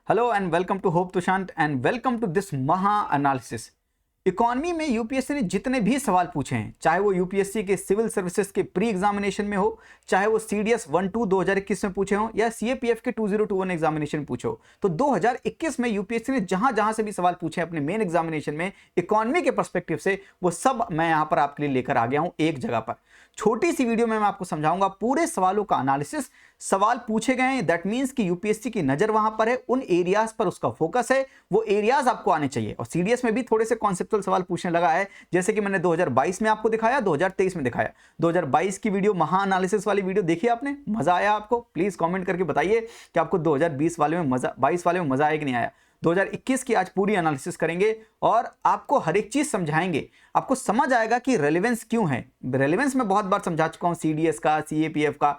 Hello and welcome to hope Tushant and welcome to this महा analysis. Economy में UPSC ने जितने भी सवाल पूछे हैं, चाहे वो यूपीएससी के सिविल सर्विसेज के प्री एग्जामिनेशन में हो, चाहे वो सीडीएस 1-2 2021 में पूछे हो या सीएपीएफ के 2021 एग्जामिनेशन पूछे हो, तो 2021 में यूपीएससी ने जहां जहां से भी सवाल पूछे अपने मेन एग्जामिनेशन में इकोनॉमी के पर्सपेक्टिव से, वो सब मैं यहां पर आपके लिए लेकर आ गया हूं एक जगह पर। छोटी सी वीडियो में मैं आपको समझाऊंगा पूरे सवालों का एनालिसिस। सवाल पूछे गए हैं, दैट मींस कि यूपीएससी की नजर वहां पर है, उन एरियाज पर उसका फोकस है, वो एरियाज आपको आने चाहिए। और सीडीएस में भी थोड़े से कॉन्सेप्चुअल सवाल पूछने लगा है, जैसे कि मैंने 2022 में आपको दिखाया, 2023 में दिखाया। 2022 की वीडियो महा एनालिसिस वाली वीडियो देखी आपने, मजा आया आपको? प्लीज कमेंट करके बताइए कि आपको 2020 वाले में मजा, 22 वाले में मजा आया कि नहीं आया। 2021 की आज पूरी एनालिसिस करेंगे और आपको हर एक चीज समझाएंगे। आपको समझ आएगा कि रेलेवेंस क्यों है। रेलेवेंस मैं बहुत बार समझा चुका हूं, सीडीएस का, सीएपीएफ का।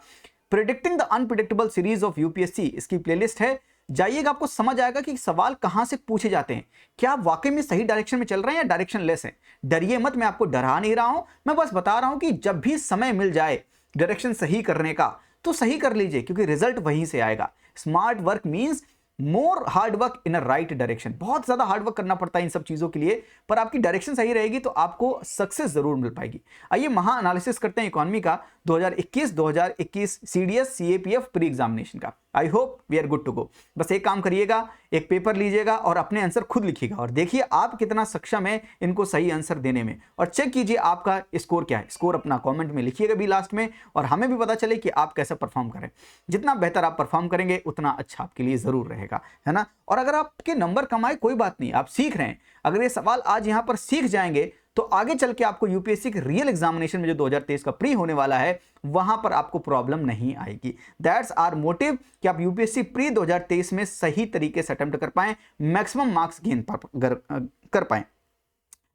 Predicting the unpredictable series of UPSC इसकी प्लेलिस्ट है, जाइएगा, आपको समझ आएगा कि सवाल कहां से पूछे जाते हैं, क्या आप वाकई में सही डायरेक्शन में चल रहे हैं या डायरेक्शन लेस है। डरिए मत, मैं आपको डरा नहीं रहा हूं, मैं बस बता रहा हूं कि जब भी समय मिल जाए डायरेक्शन सही करने का तो सही कर लीजिए, क्योंकि रिजल्ट वहीं से आएगा। Smart work means more hard work in a right direction. बहुत ज्यादा हार्ड वर्क करना पड़ता है इन सब चीजों के लिए, पर आपकी डायरेक्शन सही रहेगी तो आपको सक्सेस जरूर मिल पाएगी। आइए महा एनालिसिस करते हैं इकोनॉमी का 2021 सीडीएस सीएपीएफ प्री एग्जामिनेशन का। I hope we are good to go. बस एक काम करिएगा, एक पेपर लीजिएगा और अपने आंसर खुद लिखिएगा और देखिए आप कितना सक्षम है इनको सही आंसर देने में, और चेक कीजिए आपका स्कोर क्या है। स्कोर अपना कमेंट में लिखिएगा भी लास्ट में, और हमें भी पता चले कि आप कैसे परफॉर्म करें। जितना बेहतर आप परफॉर्म करेंगे उतना अच्छा आपके लिए जरूर रहेगा, है ना। और अगर आपके नंबर कम आए कोई बात नहीं, आप सीख रहे हैं। अगर ये सवाल आज यहां पर सीख जाएंगे तो आगे चल के आपको यूपीएससी के रियल एग्जामिनेशन में जो 2023 का प्री होने वाला है, वहां पर आपको प्रॉब्लम नहीं आएगी। दैट्स आवर मोटिव कि आप यूपीएससी प्री 2023 में सही तरीके से अटेम्प्ट कर पाएं, मैक्सिमम मार्क्स गेन कर पाएं।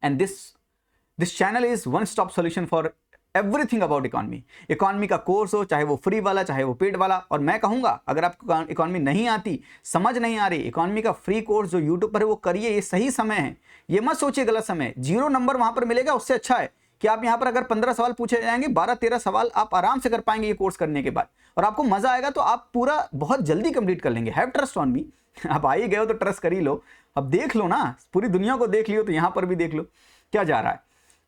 And this channel is one stop solution for everything about economy. Economy का कोर्स हो, चाहे वो फ्री वाला चाहे वो पेड वाला। और मैं कहूंगा अगर आपको इकोनॉमी नहीं आती, समझ नहीं आ रही, इकोनॉमी का फ्री कोर्स जो यूट्यूब पर है वो करिए, ये सही समय है। ये मत सोचिए गलत समय। 0 नंबर वहां पर मिलेगा, उससे अच्छा है कि आप यहां पर अगर 15 सवाल पूछे जाएंगे, 12-13 सवाल आप आराम से कर पाएंगे ये कोर्स करने के बाद, और आपको मजा आएगा तो आप पूरा बहुत जल्दी कंप्लीट कर लेंगे। Have trust on me. आप आ ही गए हो तो ट्रस्ट कर ही लो। अब देख लो ना, पूरी दुनिया को देख लियो तो यहां पर भी देख लो क्या जा रहा है।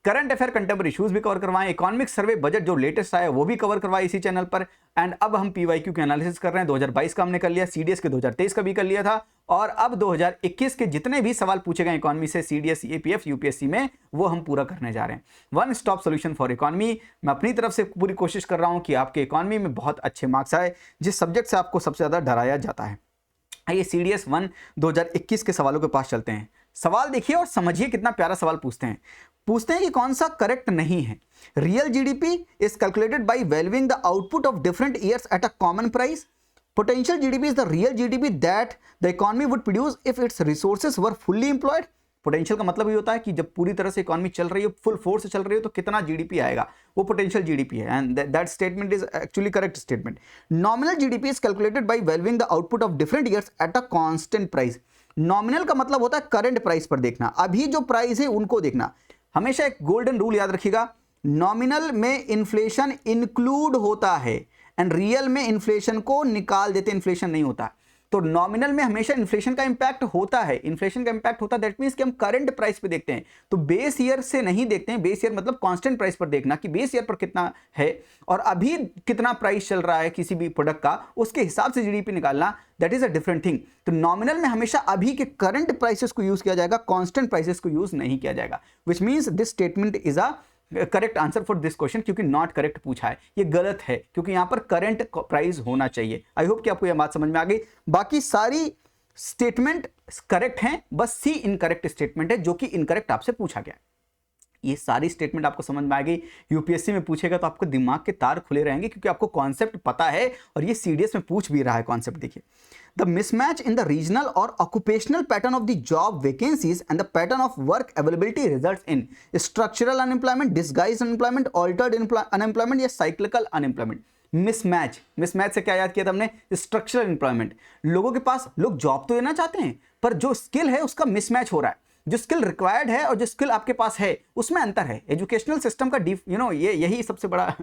करंट अफेयर कंटेम्पररी इश्यूज भी कवर करवाएं, इकोनॉमिक सर्वे बजट जो लेटेस्ट आया वो भी कवर करवाए इसी चैनल पर। एंड अब हम पीवाईक्यू के एनालिसिस कर रहे हैं। 2022 का हमने कर लिया, सीडीएस के 2023 का भी कर लिया था, और अब 2021 के जितने भी सवाल पूछे गए इकोनॉमी से सीडीएस सीएपीएफ यूपीएससी में, वो हम पूरा करने जा रहे हैं। One stop solution for economy. मैं अपनी तरफ से पूरी कोशिश कर रहा हूं कि आपके इकोनॉमी में बहुत अच्छे मार्क्स आए, जिस सब्जेक्ट से आपको सबसे ज्यादा डराया जाता है। आइए सीडीएस 1 2021 के सवालों के पास चलते हैं। सवाल देखिए और समझिए कितना प्यारा सवाल पूछते हैं कि कौन सा करेक्ट नहीं है। Real GDP is calculated by valuing the output of different years at a common price. Potential GDP is the real GDP that the economy would produce if it's resources were fully employed. Potential का मतलब ये होता है कि जब पूरी तरह से इकोनॉमी चल रही है, फुल फोर्स से चल रही है, तो कितना जीडीपी आएगा, वो पोटेंशियल जीडीपी है। And that statement is actually correct statement. Nominal GDP is calculated by valuing the output of different years at a constant price. Nominal का मतलब होता है करंट प्राइस पर देखना, अभी जो प्राइस है उनको देखना। हमेशा एक गोल्डन रूल याद रखिएगा, नॉमिनल में इन्फ्लेशन इंक्लूड होता है एंड रियल में इन्फ्लेशन को निकाल देते, इन्फ्लेशन नहीं होता। तो नॉमिनल में हमेशा इन्फ्लेशन का इंपैक्ट होता है, इन्फ्लेशन का इंपैक्ट होता है। दैट मींस कि हम करंट प्राइस पे देखते हैं, तो बेस ईयर से नहीं देखते हैं। बेस ईयर मतलब कांस्टेंट प्राइस पर देखना कि बेस ईयर पर कितना है और अभी कितना प्राइस चल रहा है किसी भी प्रोडक्ट का, उसके हिसाब से जीडीपी निकालना, that is a different thing. तो नॉमिनल में हमेशा अभी के करंट प्राइसेस को यूज किया जाएगा, कांस्टेंट प्राइसेस को यूज नहीं किया जाएगा। Which means this statement is a correct answer for this question, क्योंकि नॉट करेक्ट पूछा है, ये गलत है, क्योंकि यहां पर करंट प्राइस होना चाहिए। आई होप कि आपको यह बात समझ में आ गई। बाकी सारी स्टेटमेंट करेक्ट हैं, बस सी इनकरेक्ट स्टेटमेंट है जो कि इनकरेक्ट आपसे पूछा गया। ये सारी स्टेटमेंट आपको समझ में आ गई। यूपीएससी में पूछेगा तो आपको दिमाग के तार खुले रहेंगे, क्योंकि आपको कॉन्सेप्ट पता है और ये सीडीएस में पूछ भी रहा है कॉन्सेप्ट। देखिए, the mismatch in the regional और occupational pattern of the job vacancies and the pattern of work availability results in structural unemployment, disguised unemployment, altered unemployment या साइक्लिकल अनएम्प्लॉयमेंट। मिसमैच से क्या याद किया था हमने? Structural employment. लोगों के पास, लोग जॉब तो लेना चाहते हैं, पर जो स्किल है उसका मिसमैच हो रहा है। जो स्किल रिक्वायर्ड है और जो स्किल आपके पास है उसमें अंतर है। एजुकेशनल सिस्टम का यही सबसे बड़ा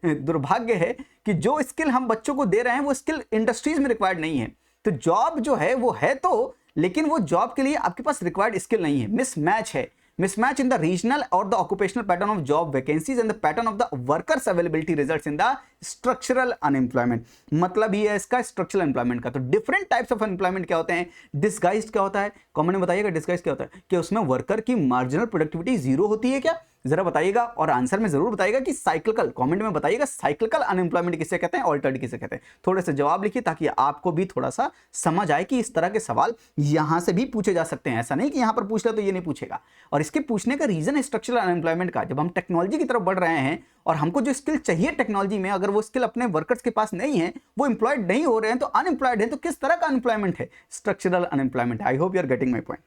दुर्भाग्य है कि जो स्किल हम बच्चों को दे रहे हैं वो स्किल इंडस्ट्रीज में रिक्वायर्ड नहीं है। तो जॉब जो है वो है तो, लेकिन वो जॉब के लिए आपके पास रिक्वायर्ड स्किल नहीं है, मिसमैच है, mismatch in the regional or the occupational pattern of job vacancies and the pattern of the workers availability results in the structural unemployment। मतलब ये है इसका structural employment का। तो different types of employment क्या होते हैं, disguised क्या होता है, कमेंट में बताइएगा disguised क्या होता है, कि उसमें वर्कर की marginal productivity जीरो होती है क्या, जरा बताइएगा, और आंसर में जरूर बताइएगा कि साइक्लिकल, कमेंट में बताइएगा साइक्लिकल अनएम्प्लॉयमेंट किसे कहते हैं, ऑल्टर्ड किसे कहते हैं। थोड़े से जवाब लिखिए ताकि आपको भी थोड़ा सा समझ आए कि इस तरह के सवाल यहां से भी पूछे जा सकते हैं, ऐसा नहीं कि यहां पर पूछ ले तो ये नहीं पूछेगा। और इसके पूछने का रीजन है स्ट्रक्चरल अनएम्प्लॉयमेंट का। जब हम टेक्नोलॉजी की तरफ बढ़ रहे हैं और हमको जो स्किल चाहिए टेक्नोलॉजी में, अगर वो स्किल अपने वर्कर्स के पास नहीं है, वो एम्प्लॉयड नहीं हो रहे हैं, तो अनएम्प्लॉयड है, तो किस तरह का अनएम्प्लॉयमेंट है, structural unemployment. I hope you are getting my point.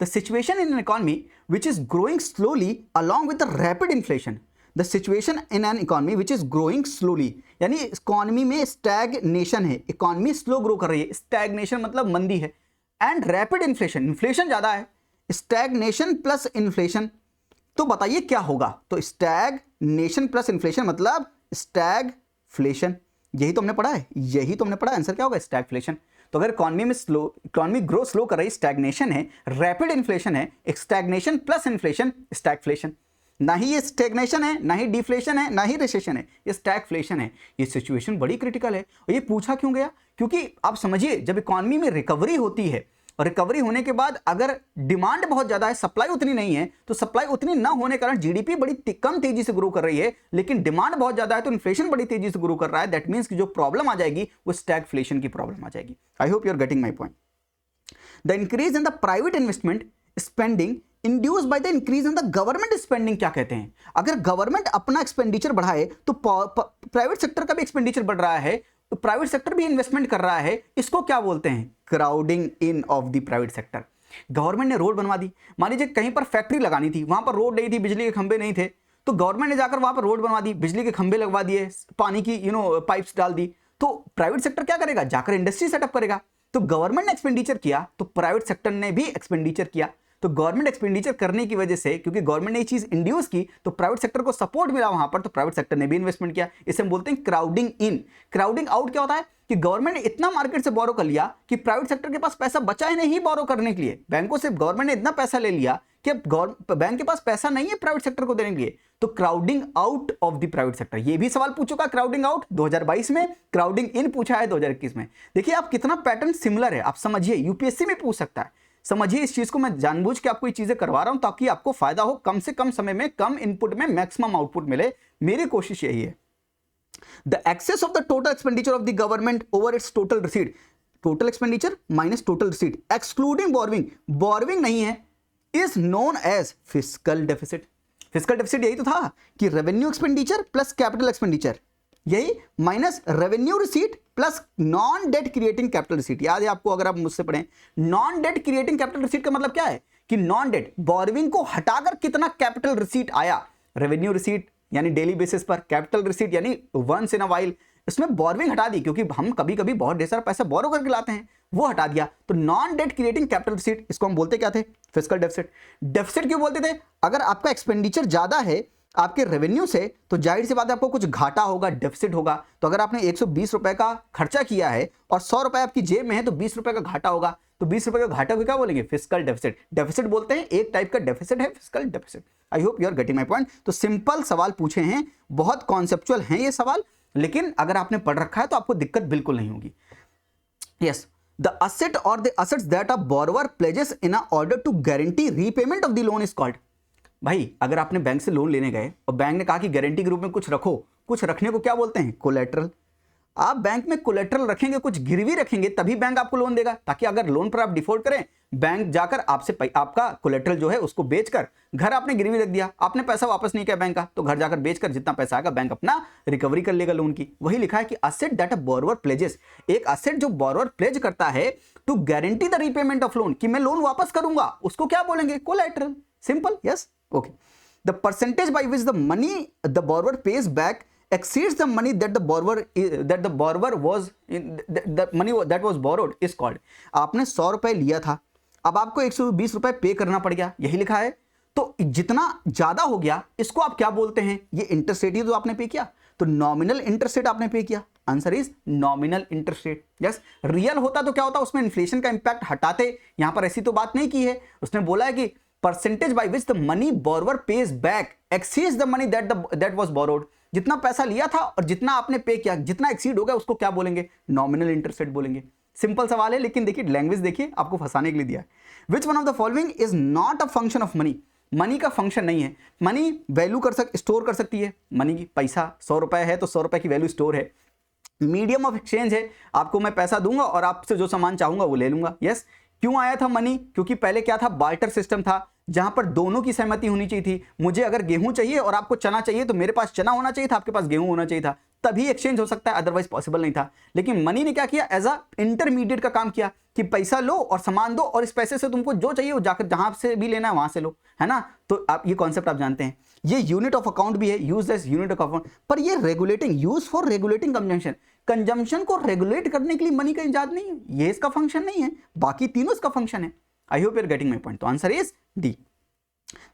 The situation in an economy which is growing slowly along with the rapid inflation, the situation in an economy which is growing slowly, यानी economy में stagnation है, economy slow grow कर रही है, stagnation मतलब मंदी है, and rapid inflation, inflation ज्यादा है, स्टैगनेशन प्लस इन्फ्लेशन, तो बताइए क्या होगा। तो स्टैगनेशन प्लस इन्फ्लेशन मतलब स्टैगफ्लेशन, यही तो हमने पढ़ा है, यही तो हमने पढ़ा है, आंसर क्या होगा, स्टैगफ्लेशन। तो अगर इकोनॉमी में इकोनॉमी ग्रो स्लो कर रही, स्टैग्नेशन है, रैपिड इन्फ्लेशन है, स्टैग्नेशन प्लस इन्फ्लेशन स्टैगफ्लेशन। ना ही ये स्टैग्नेशन है, ना ही डिफ्लेशन है, ना ही रिसेशन है, ये स्टैगफ्लेशन है। ये सिचुएशन बड़ी क्रिटिकल है। और ये पूछा क्यों गया, क्योंकि आप समझिए जब इकोनॉमी में रिकवरी होती है और रिकवरी होने के बाद अगर डिमांड बहुत ज्यादा है, सप्लाई उतनी नहीं है, तो सप्लाई उतनी ना होने के कारण जीडीपी बड़ी कम तेजी से ग्रो कर रही है, लेकिन डिमांड बहुत ज्यादा है तो इन्फ्लेशन बड़ी तेजी से ग्रो कर रहा है। दैट मींस कि जो प्रॉब्लम आ जाएगी वो स्टैगफ्लेशन की प्रॉब्लम आ जाएगी। I hope you are getting my point. The increase in the private investment spending induced by the increase in the government spending क्या कहते हैं। अगर गवर्नमेंट अपना एक्सपेंडिचर बढ़ाए तो प्राइवेट सेक्टर का भी एक्सपेंडिचर बढ़ रहा है, तो प्राइवेट सेक्टर भी इन्वेस्टमेंट कर रहा है, इसको क्या बोलते हैं, crowding in of the private sector. Government ने रोड बनवा दी, मान लीजिए कहीं पर फैक्ट्री लगानी थी, वहां पर रोड नहीं थी, बिजली के खंभे नहीं थे, तो गवर्नमेंट ने जाकर वहां पर रोड बनवा दी, बिजली के खंभे लगवा दिए, पानी की पाइप्स डाल दी, तो प्राइवेट सेक्टर क्या करेगा, जाकर इंडस्ट्री सेटअप करेगा। तो गवर्नमेंट ने एक्सपेंडिचर किया तो प्राइवेट सेक्टर ने भी एक्सपेंडिचर किया। तो गवर्नमेंट एक्सपेंडिचर करने की वजह से, क्योंकि गवर्नमेंट ने ये चीज इंड्यूस की, तो प्राइवेट सेक्टर को सपोर्ट मिला वहां पर, तो प्राइवेट सेक्टर ने भी इन्वेस्टमेंट किया। इसे हम बोलते हैं क्राउडिंग इन। क्राउडिंग आउट क्या होता है कि गवर्नमेंट ने इतना मार्केट से बोरो कर लिया कि प्राइवेट सेक्टर के पास पैसा बचा ही नहीं बोरो करने के लिए। बैंकों से गवर्नमेंट ने इतना पैसा ले लिया कि अब बैंक के पास पैसा नहीं है प्राइवेट सेक्टर को देने के लिए। तो crowding out of the private sector, ये भी सवाल पूछ चुका क्राउडिंग आउट 2022 में, क्राउडिंग इन पूछा है 2021 में। देखिए आप कितना पैटर्न सिमिलर है, आप समझिए, यूपीएससी में पूछ सकता है। समझिए इस चीज को, मैं जानबूझ के आपको ये चीजें करवा रहा हूं ताकि आपको फायदा हो, कम से कम समय में कम इनपुट में मैक्सिमम आउटपुट मिले, मेरी कोशिश यही है। The excess of the total expenditure of the government over its total receipt, total expenditure minus total receipt excluding borrowing, borrowing नहीं है, is known as fiscal deficit। fiscal deficit यही तो था कि revenue expenditure plus capital expenditure, यही minus revenue receipt plus non debt creating capital receipt. याद है आपको, अगर आप मुझसे पढ़ें, non debt creating capital receipt का मतलब क्या है कि नॉन डेट बोरोइंग को हटाकर कितना कैपिटल रिसीट आया। रेवेन्यू रिसीट यानी डेली बेसिस पर, कैपिटल रिसीट यानी वंस इन अ वाइल, इसमें बोरोइंग हटा दी क्योंकि हम कभी कभी बहुत ढेर सारा पैसा बोरो करके लाते हैं, वो हटा दिया। तो non debt creating capital receipt, इसको हम बोलते क्या थे, फिस्कल डेफिसिट। डेफिसिट क्यों बोलते थे, अगर आपका एक्सपेंडिचर ज्यादा है आपके रेवेन्यू से, तो जाहिर सी बात है आपको कुछ घाटा होगा, डेफिसिट होगा। तो अगर आपने 120 रुपए का खर्चा किया है और 100 रुपए आपकी जेब में है, तो 20 रुपए का घाटा होगा। तो 20 रुपए का घाटा को क्या बोलेंगे, फिस्कल डेफिसिट। डेफिसिट बोलते हैं, एक टाइप का डेफिसिट है fiscal deficit. I hope you are getting my point. तो सिंपल सवाल पूछे हैं, बहुत कॉन्सेप्चुअल हैं ये सवाल, लेकिन अगर आपने पढ़ रखा है तो आपको दिक्कत बिल्कुल नहीं होगी। यस, द असेट और the assets that a borrower pledges in order to guarantee repayment of the loan is called. भाई अगर आपने बैंक से लोन लेने गए और बैंक ने कहा कि गारंटी के रूप में कुछ रखो, कुछ रखने को क्या बोलते हैं, कोलेटरल। आप बैंक में कोलेटरल रखेंगे, कुछ गिरवी रखेंगे, तभी बैंक आपको लोन देगा, ताकि अगर लोन पर आप डिफॉल्ट करें, बैंक जाकर आपसे आपका कोलेटरल जो है उसको बेचकर, घर आपने गिरवी रख दिया, आपने पैसा वापस नहीं किया बैंक का, तो घर जाकर बेचकर जितना पैसा आएगा बैंक अपना रिकवरी कर लेगा लोन की। वही लिखा है कि asset that a borrower pledges, एक असेट जो बोरोवर प्लेज करता है to guarantee the repayment of loan, कि मैं लोन वापस करूंगा, उसको क्या बोलेंगे, collateral. Simple, yes, okay. The percentage by which the money the borrower pays back exceeds the money that the borrower was the money that was borrowed is called। आपने 100 रुपए लिया था, अब आपको 120 रुपए पे करना पड़ गया, यही लिखा है। तो जितना ज्यादा हो गया इसको आप क्या बोलते हैं, ये इंटरेस्ट रेट ही तो आपने पे किया, तो नॉमिनल इंटरेस्ट रेट आपने पे किया, answer is nominal interest rate. Yes, real होता तो क्या होता, उसमें इन्फ्लेशन का इंपैक्ट हटाते, यहां पर ऐसी तो बात नहीं की है। उसने बोला है कि percentage by which the money borrower page back exceeds the money that was borrowed, जितना पैसा लिया था और जितना आपने पे किया, जितना एक्सीड हो गया उसको क्या बोलेंगे, नॉमिनल इंटरेस्ट रेट बोलेंगे। सिंपल सवाल है, लेकिन देखिए लैंग्वेज देखिए, आपको फंसाने के लिए दिया है। Which one of the following is not a function of money, money का फंक्शन नहीं है। मनी वैल्यू स्टोर कर सकती है, मनी की पैसा 100 रुपए है तो 100 रुपए की वैल्यू स्टोर है। मीडियम ऑफ एक्सचेंज है, आपको मैं पैसा दूंगा और आपसे जो सामान चाहूंगा वो ले लूंगा। यस, क्यों आया था मनी, क्योंकि पहले क्या था, बार्टर सिस्टम था, जहां पर दोनों की सहमति होनी चाहिए थी। मुझे अगर गेहूं चाहिए और आपको चना चाहिए तो मेरे पास चना होना चाहिए था, आपके पास गेहूं होना चाहिए था, तभी एक्सचेंज हो सकता है, अदरवाइज पॉसिबल नहीं था। लेकिन मनी ने क्या किया, एज अ इंटरमीडिएट का काम किया कि पैसा लो और सामान दो और इस पैसे से तुमको जो चाहिए वो जाकर जहां से भी लेना है वहां से लो, है ना। तो आप ये कॉन्सेप्ट आप जानते हैं। ये यूनिट ऑफ अकाउंट भी है, use as unit of account, पर ये regulating, use for regulating consumption को रेगुलेट करने के लिए मनी का इजाद नहीं है, ये इसका फंक्शन नहीं है, बाकी तीनों इसका फंक्शन है। I hope you are getting my point. तो answer is D.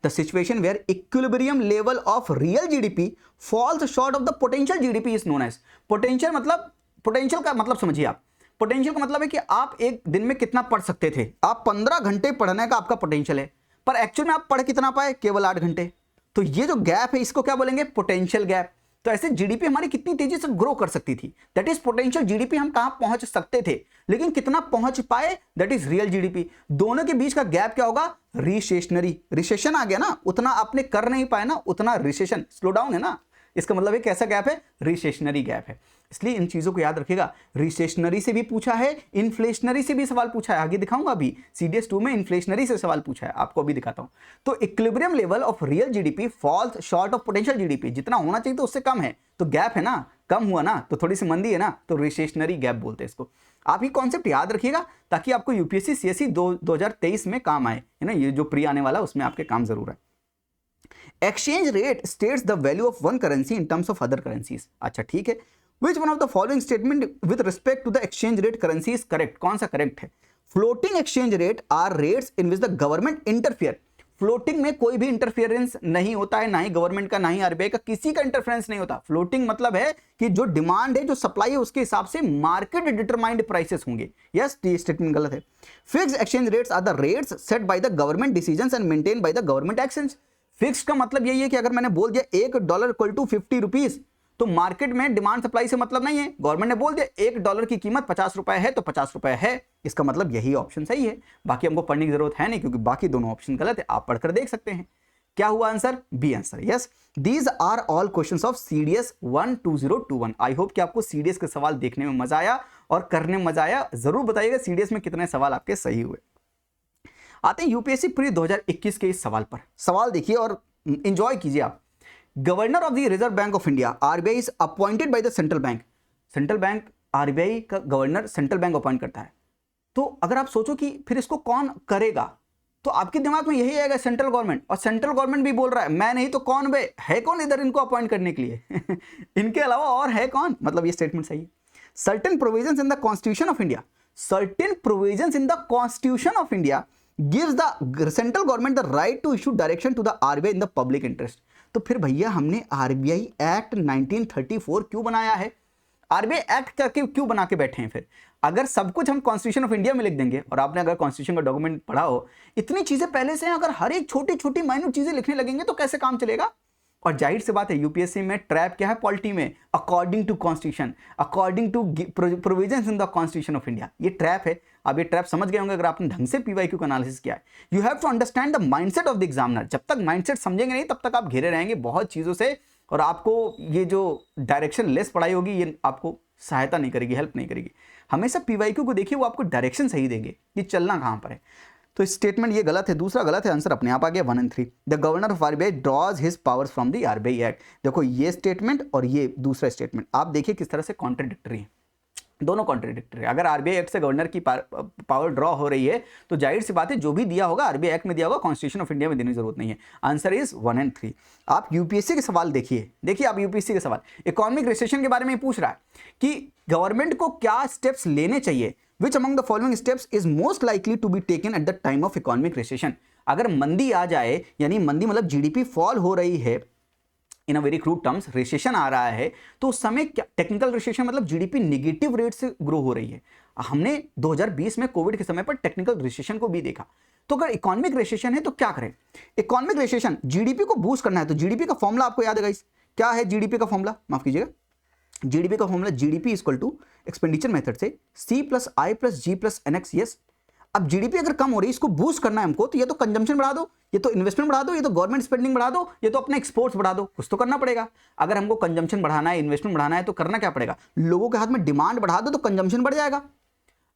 The situation where equilibrium level of real GDP falls short of the potential GDP is known as, potential का मतलब समझिए आप, पोटेंशियल का मतलब है कि आप एक दिन में कितना पढ़ सकते थे, आप 15 घंटे पढ़ने का आपका पोटेंशियल है, पर एक्चुअल में आप पढ़ कितना पाए, केवल 8 घंटे। तो ये जो गैप है इसको क्या बोलेंगे, पोटेंशियल गैप। तो ऐसे जीडीपी हमारी कितनी तेजी से ग्रो कर सकती थी, दैट इज पोटेंशियल जीडीपी, हम कहां पहुंच सकते थे, लेकिन कितना पहुंच पाए, दैट इज रियल जीडीपी। दोनों के बीच का गैप क्या होगा, रिसेशनरी, रिसेशन आ गया ना, उतना आपने कर नहीं पाए ना, उतना रिसेशन, स्लो डाउन है ना, इसका मतलब एक कैसा गैप है, रिसेशनरी गैप है। इसलिए इन चीजों को याद रखिएगा। रिसेशनरी से भी पूछा है, इन्फ्लेशनरी से भी सवाल पूछा है, आगे दिखाऊंगा अभी, सीडीएस 2 में इन्फ्लेशनरी से सवाल पूछा है, आपको अभी दिखाता हूं। तो equilibrium level of real GDP falls short of potential GDP, जितना होना चाहिए तो उससे कम है, तो गैप है ना, कम हुआ ना, तो थोड़ी सी मंदी है ना, तो रिसेशनरी गैप बोलते हैं इसको। आप ये कॉन्सेप्ट याद रखिएगा ताकि आपको यूपीएससी सीएससी 2023 में काम आए, है ना, ये जो प्री आने वाला उसमें आपके काम जरूर है। Exchange rate states the value of one currency in terms of other currencies. अच्छा ठीक है, which one of the following statement with respect to the exchange rate currency is correct, कौन सा करेक्ट है। Floating exchange rate are rates in which the government interfere, floating में कोई भी interference नहीं होता है, ना ही गवर्नमेंट का, ना ही आरबीआई का, किसी का इंटरफेरेंस नहीं होता। फ्लोटिंग मतलब है कि जो डिमांड है, जो सप्लाई है, उसके हिसाब से मार्केट डिटरमाइंड प्राइसेस होंगे। यस, ये स्टेटमेंट गलत है। Fixed exchange rates are the rates set by the government decisions and maintain by the government actions. Fix का मतलब यही है कि अगर मैंने बोल दिया $1 इक्वल टू 50 रुपीज, तो मार्केट में डिमांड सप्लाई से मतलब नहीं है, गवर्नमेंट ने बोल दिया $1 की कीमत 50 रुपए है तो 50 रुपए है, इसका मतलब यही ऑप्शन सही है। बाकी हमको पढ़ने की जरूरत है नहीं, क्योंकि बाकी दोनों ऑप्शन गलत है, आप पढ़कर देख सकते हैं। क्या हुआ answer, B answer. Yes, these are all questions of CDS 12021। I hope कि आपको सीडीएस के सवाल देखने में मजा आया और करने में मजा आया। जरूर बताइएगा सीडीएस में कितने सवाल आपके सही हुए। आते हैं यूपीएससी प्री 2021 के इस सवाल पर। सवाल देखिए और एंजॉय कीजिए आप। Governor of the reserve bank of India RBI is appointed by the central bank. Central bank, RBI का गवर्नर सेंट्रल बैंक अपॉइंट करता है। तो अगर आप सोचो कि फिर इसको कौन करेगा, तो आपके दिमाग में यही आएगा, सेंट्रल गवर्नमेंट। और सेंट्रल गवर्नमेंट भी बोल रहा है मैं नहीं तो कौन बे, है कौन इधर इनको अपॉइंट करने के लिए इनके अलावा और है कौन, मतलब ये स्टेटमेंट सही है। Certain provisions in the constitution of India, certain provisions in the constitution of India gives the central government the right to issue direction to the RBI in the public interest। तो फिर भैया हमने RBI act 1934 क्यों बनाया है, RBI act करके क्यों बना के बैठे हैं। फिर अगर सब कुछ हम कॉन्स्टिट्यूशन ऑफ इंडिया में लिख देंगे, और आपने अगर कॉन्स्टिट्यूशन का डॉक्यूमेंट पढ़ा हो, इतनी चीजें पहले से हैं, अगर हर एक छोटी छोटी माइन्यूट चीजें लिखने लगेंगे तो कैसे काम चलेगा। और जाहिर सी बात है यूपीएससी में ट्रैप क्या है, पॉलिटी में according to constitution, according to provisions in the constitution of India, ये ट्रैप है। अब ये ट्रैप समझ गए होंगे अगर आपने ढंग से पीवाईक्यू का एनालिसिस किया है। You have to understand the mindset of the examiner. जब तक माइंडसेट समझेंगे नहीं तब तक आप घेरे रहेंगे बहुत चीजों से, और आपको ये जो डायरेक्शन लेस पढ़ाई होगी ये आपको सहायता नहीं करेगी, हेल्प नहीं करेगी। हमेशा पीवाईक्यू को देखिए, वो आपको डायरेक्शन सही देंगे कि चलना कहां पर है। तो स्टेटमेंट ये गलत है, दूसरा गलत है, आंसर अपने आप आ गया 1 और 3। The governor of RBI draws his powers from the RBI act. देखो ये स्टेटमेंट और ये दूसरा स्टेटमेंट आप देखिए किस तरह से कॉन्ट्रडिक्टरी है, दोनों कॉन्ट्रडिक्टरी है। अगर आरबीआई एक्ट से गवर्नर की पावर ड्रॉ हो रही है तो जाहिर सी बात है जो भी दिया होगा आरबीआई एक्ट में दिया होगा, कॉन्स्टिट्यूशन ऑफ इंडिया में देने की जरूरत नहीं है। आंसर इज 1 और 3। आप यूपीएससी के सवाल देखिए आप यूपीएससी के सवाल इकोनॉमिक रिसेशन के बारे में पूछ रहा है कि गवर्नमेंट को क्या स्टेप्स लेने चाहिए। Which among the following steps is most likely to be taken at the time of economic recession? अगर मंदी आ जाए, यानी मंदी मतलब जीडीपी फॉल हो रही है, in a very crude terms recession आ रहा है, तो उस समय क्या टेक्निकल रिसेशन मतलब जीडीपी निगेटिव रेट से ग्रो हो रही है। हमने 2020 में कोविड के समय पर टेक्निकल रिसेशन को भी देखा। तो अगर इकोनॉमिक रिसेशन है तो क्या करें? इकोनॉमिक रिसेशन, जीडीपी को बूस्ट करना है तो जीडीपी का फॉर्मूला आपको याद है गाइस, क्या है जीडीपी का फॉर्मूला? माफ कीजिएगा, जीडीपी का formula GDP equal to expenditure method से C plus I plus G plus N X. Yes, अब जीडीपी अगर कम हो रही है, इसको बूस्ट करना है हमको, तो ये तो कंजम्पशन बढ़ा दो, ये तो इन्वेस्टमेंट बढ़ा दो, ये तो गवर्नमेंट स्पेंडिंग बढ़ा दो, ये तो अपने एक्सपोर्ट्स बढ़ा दो, कुछ तो करना पड़ेगा। अगर हमको कंजम्पशन बढ़ाना है, इन्वेस्टमेंट बढ़ाना है, तो करना क्या पड़ेगा? लोगों के हाथ में डिमांड बढ़ा दो तो कंजम्पशन बढ़ जाएगा।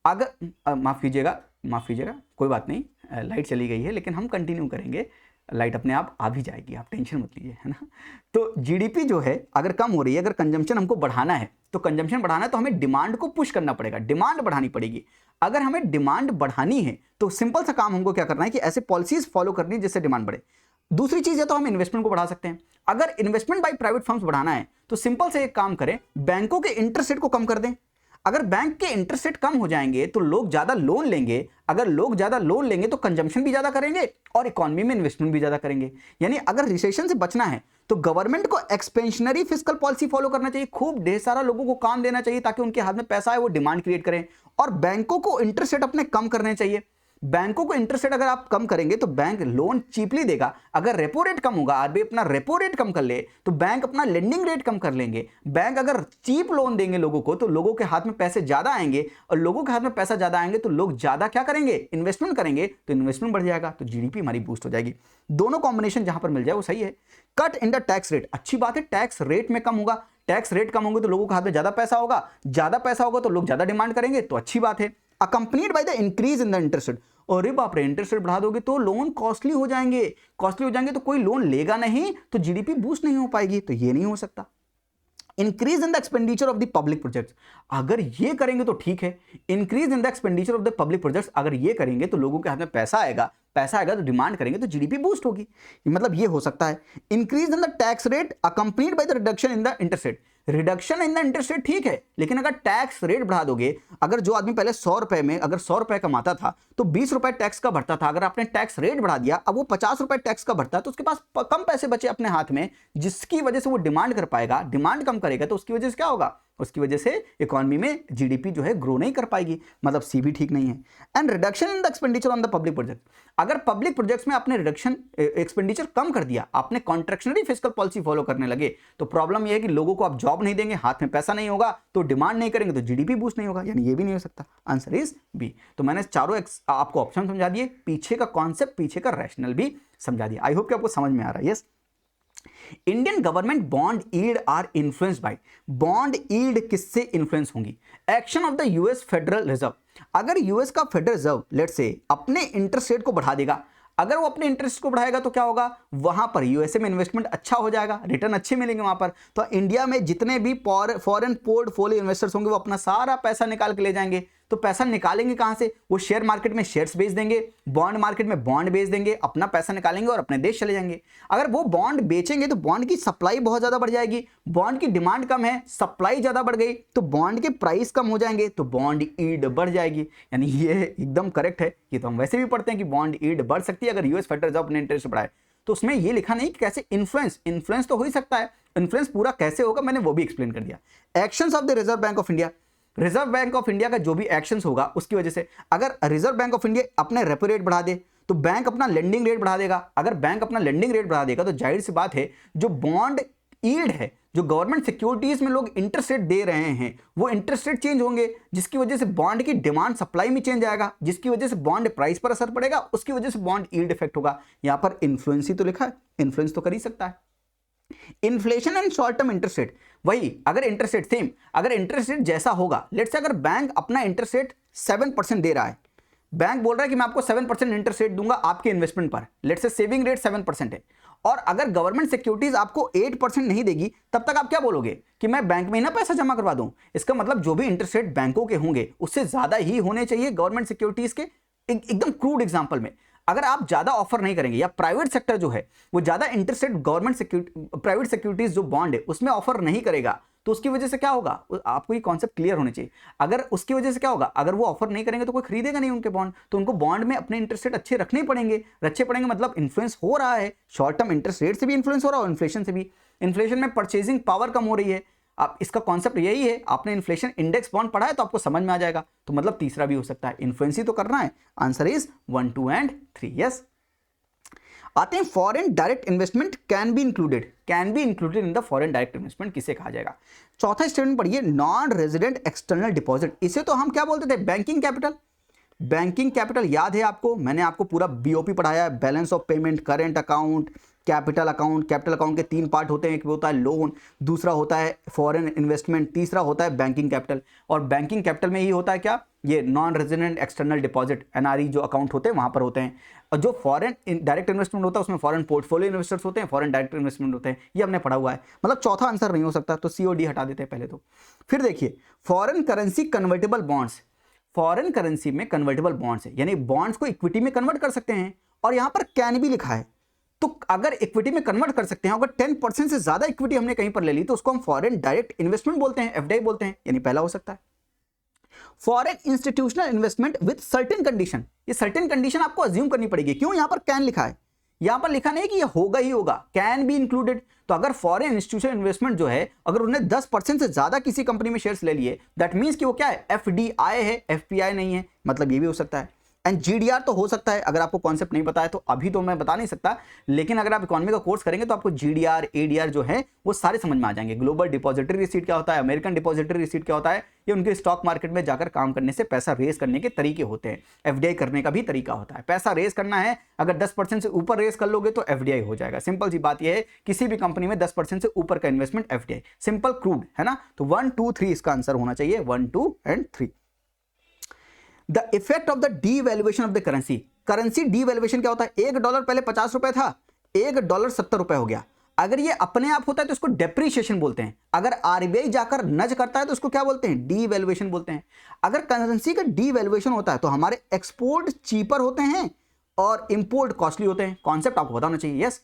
अगर माफ कीजिएगा कोई बात नहीं, लाइट चली गई है लेकिन हम कंटिन्यू करेंगे, लाइट अपने आप आ भी जाएगी, आप टेंशन मत लीजिए, है ना। तो जीडीपी जो है अगर कम हो रही है, अगर कंजम्पशन हमको बढ़ाना है, तो कंजम्पशन बढ़ाना है तो हमें डिमांड को पुश करना पड़ेगा, डिमांड बढ़ानी पड़ेगी। अगर हमें डिमांड बढ़ानी है तो सिंपल सा काम हमको क्या करना है कि ऐसे पॉलिसीज फॉलो करनी है जिससे डिमांड बढ़े। दूसरी चीज है तो हम इन्वेस्टमेंट को बढ़ा सकते हैं। अगर इन्वेस्टमेंट बाय प्राइवेट फर्म्स बढ़ाना है तो सिंपल से एक काम करें, बैंकों के इंटरेस्ट रेट को कम कर दें। अगर बैंक के इंटरेस्ट रेट कम हो जाएंगे तो लोग ज्यादा लोन लेंगे, अगर लोग ज्यादा लोन लेंगे तो कंजम्पशन भी ज्यादा करेंगे और इकोनॉमी में इन्वेस्टमेंट भी ज्यादा करेंगे। यानी अगर रिसेशन से बचना है तो गवर्नमेंट को एक्सपेंशनरी फिस्कल पॉलिसी फॉलो करना चाहिए, खूब ढेर सारा लोगों को काम देना चाहिए ताकि उनके हाथ में पैसा है, वो डिमांड क्रिएट करें। और बैंकों को इंटरेस्ट रेट अपने कम करने चाहिए। बैंकों को इंटरेस्ट रेट अगर आप कम करेंगे तो बैंक लोन चीपली देगा। अगर रेपो रेट कम होगा, आरबीआई अपना रेपो रेट कम कर ले तो बैंक अपना लेंडिंग रेट कम कर लेंगे। बैंक अगर चीप लोन देंगे लोगों को तो लोगों के हाथ में पैसे ज्यादा आएंगे, और लोगों के हाथ में पैसा ज्यादा आएंगे तो लोग ज्यादा क्या करेंगे? इन्वेस्टमेंट करेंगे, तो इन्वेस्टमेंट बढ़ जाएगा तो जीडीपी हमारी बूस्ट हो जाएगी। दोनों कॉम्बिनेशन जहां पर मिल जाए वो सही है। Cut in the tax rate, अच्छी बात है, टैक्स रेट में कम होगा, टैक्स रेट कम होंगे तो लोगों के हाथ में ज्यादा पैसा होगा, ज्यादा पैसा होगा तो लोग ज्यादा डिमांड करेंगे, तो अच्छी बात है। Accompanied bye the increase in the interest rate, अरे बाप रे, इंटरेस्ट रेट बढ़ा दोगे तो लोन कॉस्टली हो जाएंगे, कॉस्टली हो जाएंगे तो कोई लोन लेगा नहीं, तो जीडीपी बूस्ट नहीं हो पाएगी, तो ये नहीं हो सकता। Increase in the expenditure of the public projects, अगर ये करेंगे तो ठीक है। Increase in the expenditure of the public projects, अगर ये करेंगे तो लोगों के हाथ में पैसा आएगा, पैसा आएगा तो डिमांड करेंगे तो जीडीपी बूस्ट होगी, मतलब ये हो सकता है। Increase in the tax rate accompanied by the reduction in the interest rate, reduction in the interest rate ठीक है, लेकिन अगर टैक्स रेट बढ़ा दोगे, अगर जो आदमी पहले 100 रुपए में अगर 100 रुपए कमाता था तो 20 रुपए टैक्स का भरता था, अगर आपने टैक्स रेट बढ़ा दिया, अब वो 50 रुपए टैक्स का भरता है, तो उसके पास कम पैसे बचे अपने हाथ में, जिसकी वजह से वो डिमांड कर पाएगा, डिमांड कम करेगा तो उसकी वजह से क्या होगा? उसकी वजह से इकोनॉमी में जीडीपी जो है ग्रो नहीं कर पाएगी, मतलब सी भी ठीक नहीं है। And reduction in the expenditure on the public project, अगर पब्लिक प्रोजेक्ट्स में आपने रिडक्शन एक्सपेंडिचर कम कर दिया, आपने कॉन्ट्रैक्शनरी फिस्कल पॉलिसी फॉलो करने लगे, तो प्रॉब्लम यह है कि लोगों को आप जॉब नहीं देंगे, हाथ में पैसा नहीं होगा, तो डिमांड नहीं करेंगे तो जीडीपी बूस्ट नहीं होगा, यानी ये भी नहीं हो सकता। Answer is B. तो मैंने चारों आपको ऑप्शन समझा दिए, पीछे का कॉन्सेप्ट, पीछे का रैशनल भी समझा दिया। आई होप कि आपको समझ में आ रहा है। Yes, Indian government bond yield are influenced by, bond yield किससे इन्फ्लुएंस होंगी? Action of the US federal reserve, अगर यूएस का फेडरल रिजर्व लेट से अपने इंटरेस्ट रेट को बढ़ा देगा, अगर वो अपने इंटरेस्ट को बढ़ाएगा तो क्या होगा? वहां पर यूएसए में इन्वेस्टमेंट अच्छा हो जाएगा, रिटर्न अच्छे मिलेंगे वहां पर, तो इंडिया में जितने भी फॉरेन पोर्टफोलियो इन्वेस्टर्स होंगे वो अपना सारा पैसा निकाल के ले जाएंगे। तो पैसा निकालेंगे कहां से? वो शेयर मार्केट में शेयर्स बेच देंगे, बॉन्ड मार्केट में बॉन्ड बेच देंगे, अपना पैसा निकालेंगे और अपने देश चले जाएंगे। अगर वो बॉन्ड बेचेंगे तो बॉन्ड की सप्लाई बहुत ज्यादा बढ़ जाएगी, बॉन्ड की डिमांड कम है, सप्लाई ज्यादा बढ़ गई तो बॉन्ड के प्राइस कम हो जाएंगे, तो बॉन्ड यील्ड बढ़ जाएगी। यानी ये एकदम करेक्ट है, ये तो हम वैसे भी पढ़ते हैं कि बॉन्ड यील्ड बढ़ सकती है अगर यूएस फेडरल रिजर्व अपने इंटरेस्ट बढ़ाए। तो उसमें ये लिखा नहीं कि कैसे इन्फ्लुएंस तो हो ही सकता है, इन्फ्लुएंस पूरा कैसे होगा मैंने वो भी एक्सप्लेन कर दिया। Actions of the reserve bank of India, reserve bank of India का जो भी एक्शंस होगा उसकी वजह से, अगर रिजर्व बैंक ऑफ इंडिया अपने रेपो रेट बढ़ा दे तो बैंक अपना लेंडिंग रेट बढ़ा देगा। अगर बैंक अपना लेंडिंग रेट बढ़ा देगा तो जाहिर सी बात है जो बॉन्ड यील्ड है, जो गवर्नमेंट सिक्योरिटीज में लोग इंटरेस्ट रेट दे रहे हैं, वो इंटरेस्ट रेट चेंज होंगे, जिसकी वजह से बॉन्ड की डिमांड सप्लाई में चेंज आएगा, जिसकी वजह से बॉन्ड प्राइस पर असर पड़ेगा, उसकी वजह से बॉन्ड यील्ड इफेक्ट होगा। यहां पर इन्फ्लुएंस ही तो लिखा है, इन्फ्लुएंस तो कर ही सकता है। Inflation and short term interest rate, वही अगर इंटरेस्ट रेट सेम, अगर इंटरेस्ट रेट जैसा होगा, लेट्स से अगर बैंक अपना इंटरेस्ट रेट 7% दे रहा है, बैंक बोल रहा है कि मैं आपको 7% इंटरेस्ट रेट दूंगा आपके इन्वेस्टमेंट पर, लेट्स से सेविंग रेट 7% है, और अगर गवर्नमेंट सिक्योरिटीज आपको 8% नहीं देगी, तब तक आप क्या बोलोगे कि मैं बैंक में ही ना पैसा जमा करवा दूं। इसका मतलब जो भी इंटरेस्ट रेट बैंकों के होंगे उससे ज्यादा ही होने चाहिए गवर्नमेंट सिक्योरिटीज के। एकदम क्रूड एग्जांपल में, अगर आप ज्यादा ऑफर नहीं करेंगे या प्राइवेट सेक्टर जो है वो ज्यादा interest rate government private securities जो बॉन्ड है उसमें ऑफर नहीं करेगा, तो उसकी वजह से क्या होगा? आपको ये कॉन्सेप्ट क्लियर होने चाहिए। अगर उसकी वजह से क्या होगा, अगर वो ऑफर नहीं करेंगे तो कोई खरीदेगा नहीं उनके बॉन्ड, तो उनको बॉन्ड में अपने इंटरेस्ट रेट अच्छे रखने पड़ेंगे, मतलब इन्फ्लुएंस हो रहा है, शॉर्ट टर्म इंटरेस्ट रेट से भी इन्फ्लुएंस हो रहा है और इन्फ्लेशन से भी। इन्फ्लेशन में परचेजिंग पावर कम हो रही है। अब इसका कॉन्सेप्ट यही है, आपने इन्फ्लेशन इंडेक्स बॉन्ड पढ़ा है तो आपको समझ में आ जाएगा। तो मतलब तीसरा भी हो सकता है, इन्फ्लुएंस ही तो करना है। Answer is 1, 2 and 3। यस, आते हैं foreign direct investment can be included in the foreign direct investment किसे कहा जाएगा। चौथा स्टेटमेंट पढ़िए, नॉन रेजिडेंट एक्सटर्नल डिपॉजिट, इसे तो हम क्या बोलते थे, बैंकिंग कैपिटल। बैंकिंग कैपिटल याद है आपको, मैंने आपको पूरा बीओपी पढ़ाया है, balance of payment, current account, capital account. Capital account के 3 पार्ट होते हैं, एक होता है लोन, दूसरा होता है फॉरेन इन्वेस्टमेंट, तीसरा होता है बैंकिंग कैपिटल। और बैंकिंग कैपिटल में ही होता है क्या, ये non resident external deposit NRE जो अकाउंट होते हैं वहां पर होते हैं। और जो फॉरेन डायरेक्ट इन्वेस्टमेंट होता है उसमें फॉरेन पोर्टफोलियो इन्वेस्टर्स होते हैं, फॉरेन डायरेक्ट इन्वेस्टमेंट होते हैं, ये हमने पढ़ा हुआ है। मतलब चौथा आंसर नहीं हो सकता, तो सीओडी हटा देते हैं पहले तो। फिर देखिए foreign currency convertible bonds, foreign currency में कन्वर्टेबल बॉन्ड्स है, यानी बॉन्ड्स को इक्विटी में कन्वर्ट कर सकते हैं। और यहां पर कैन भी लिखा है, तो अगर इक्विटी में कन्वर्ट कर सकते हैं, अगर 10% से ज्यादा इक्विटी हमने कहीं पर ले ली तो उसको हम फॉरेन डायरेक्ट इन्वेस्टमेंट बोलते हैं, एफडीआई बोलते हैं, यानी पहला हो सकता है। Foreign institutional investment with certain condition, ये सर्टेन कंडीशन आपको अज्यूम करनी पड़ेगी। क्यों यहां पर कैन लिखा है, यहां पर लिखा नहीं कि ये होगा ही होगा, कैन बी इंक्लूडेड। तो अगर फॉरेन इंस्टीट्यूशनल इन्वेस्टमेंट जो है, अगर उन्हें 10% से ज्यादा किसी कंपनी में शेयर्स ले लिए, दैट मींस कि वो क्या है, एफडीआई है, एफपीआई नहीं है, मतलब ये भी हो सकता है। एंड जीडीआर तो हो सकता है, अगर आपको कॉन्सेप्ट नहीं पता है तो अभी तो मैं बता नहीं सकता, लेकिन अगर आप इकोनॉमी का कोर्स करेंगे तो आपको जीडीआर एडीआर जो है वो सारे समझ में आ जाएंगे। ग्लोबल डिपॉजिटरी रिसीट क्या होता है, अमेरिकन डिपॉजिटरी रिसीट क्या होता है, ये उनके स्टॉक मार्केट में जाकर काम करने से पैसा रेस करने के तरीके होते हैं। एफडीआई करने का भी तरीका होता है, पैसा रेस करना है, अगर 10% से ऊपर रेस कर लोगे तो एफडीआई हो जाएगा। सिंपल सी बात यह है, किसी भी कंपनी में 10% से ऊपर का इन्वेस्टमेंट एफडीआई, सिंपल क्रूड है ना। तो 1, 2, 3 इसका आंसर होना चाहिए, 1, 2 and 3। The effect of the devaluation of the currency, currency devaluation क्या होता है, $1 पहले 50 रुपए था, $1 70 रुपए हो गया। अगर ये अपने आप होता है तो इसको डेप्रीशिएशन बोलते हैं, अगर आरबीआई जाकर नज करता है तो उसको क्या बोलते हैं, डीवैल्यूएशन बोलते हैं। अगर करेंसी का डीवैल्यूएशन होता है तो हमारे एक्सपोर्ट चीपर होते हैं और इंपोर्ट कॉस्टली होते हैं। कॉन्सेप्ट आपको पता होना चाहिए। यस,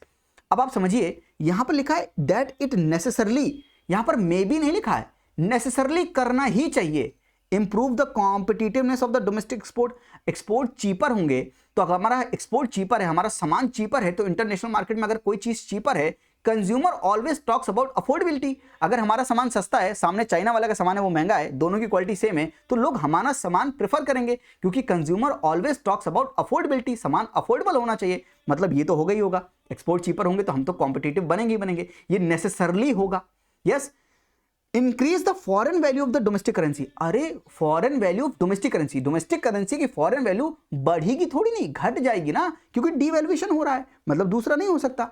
अब आप समझिए, यहां पर लिखा है दैट इट नेसेसरली, यहां पर मे बी नहीं लिखा है, नेसेसरली करना ही चाहिए। Improve the competitiveness of the domestic export, export cheaper होंगे तो अगर हमारा एक्सपोर्ट चीपर है, हमारा सामान चीपर है, तो इंटरनेशनल मार्केट में अगर कोई चीज चीपर है, consumer always talks about affordability. अगर हमारा सामान सस्ता है, सामने चाइना वाला का सामान है वो महंगा है, दोनों की क्वालिटी सेम है, तो लोग हमारा सामान प्रेफर करेंगे, क्योंकि consumer always talks about affordability, सामान अफोर्डेबल होना चाहिए। मतलब ये तो होगा ही होगा, एक्सपोर्ट चीपर होंगे तो हम तो कॉम्पिटिटिव बनेंगे ही बनेंगे, ये नेसेसरली होगा। Yes, increase the foreign value of the domestic currency, अरे foreign value of domestic currency, domestic currency की फॉरेन वैल्यू बढ़ेगी थोड़ी नहीं, घट जाएगी ना, क्योंकि डीवैल्यूएशन हो रहा है, मतलब दूसरा नहीं हो सकता।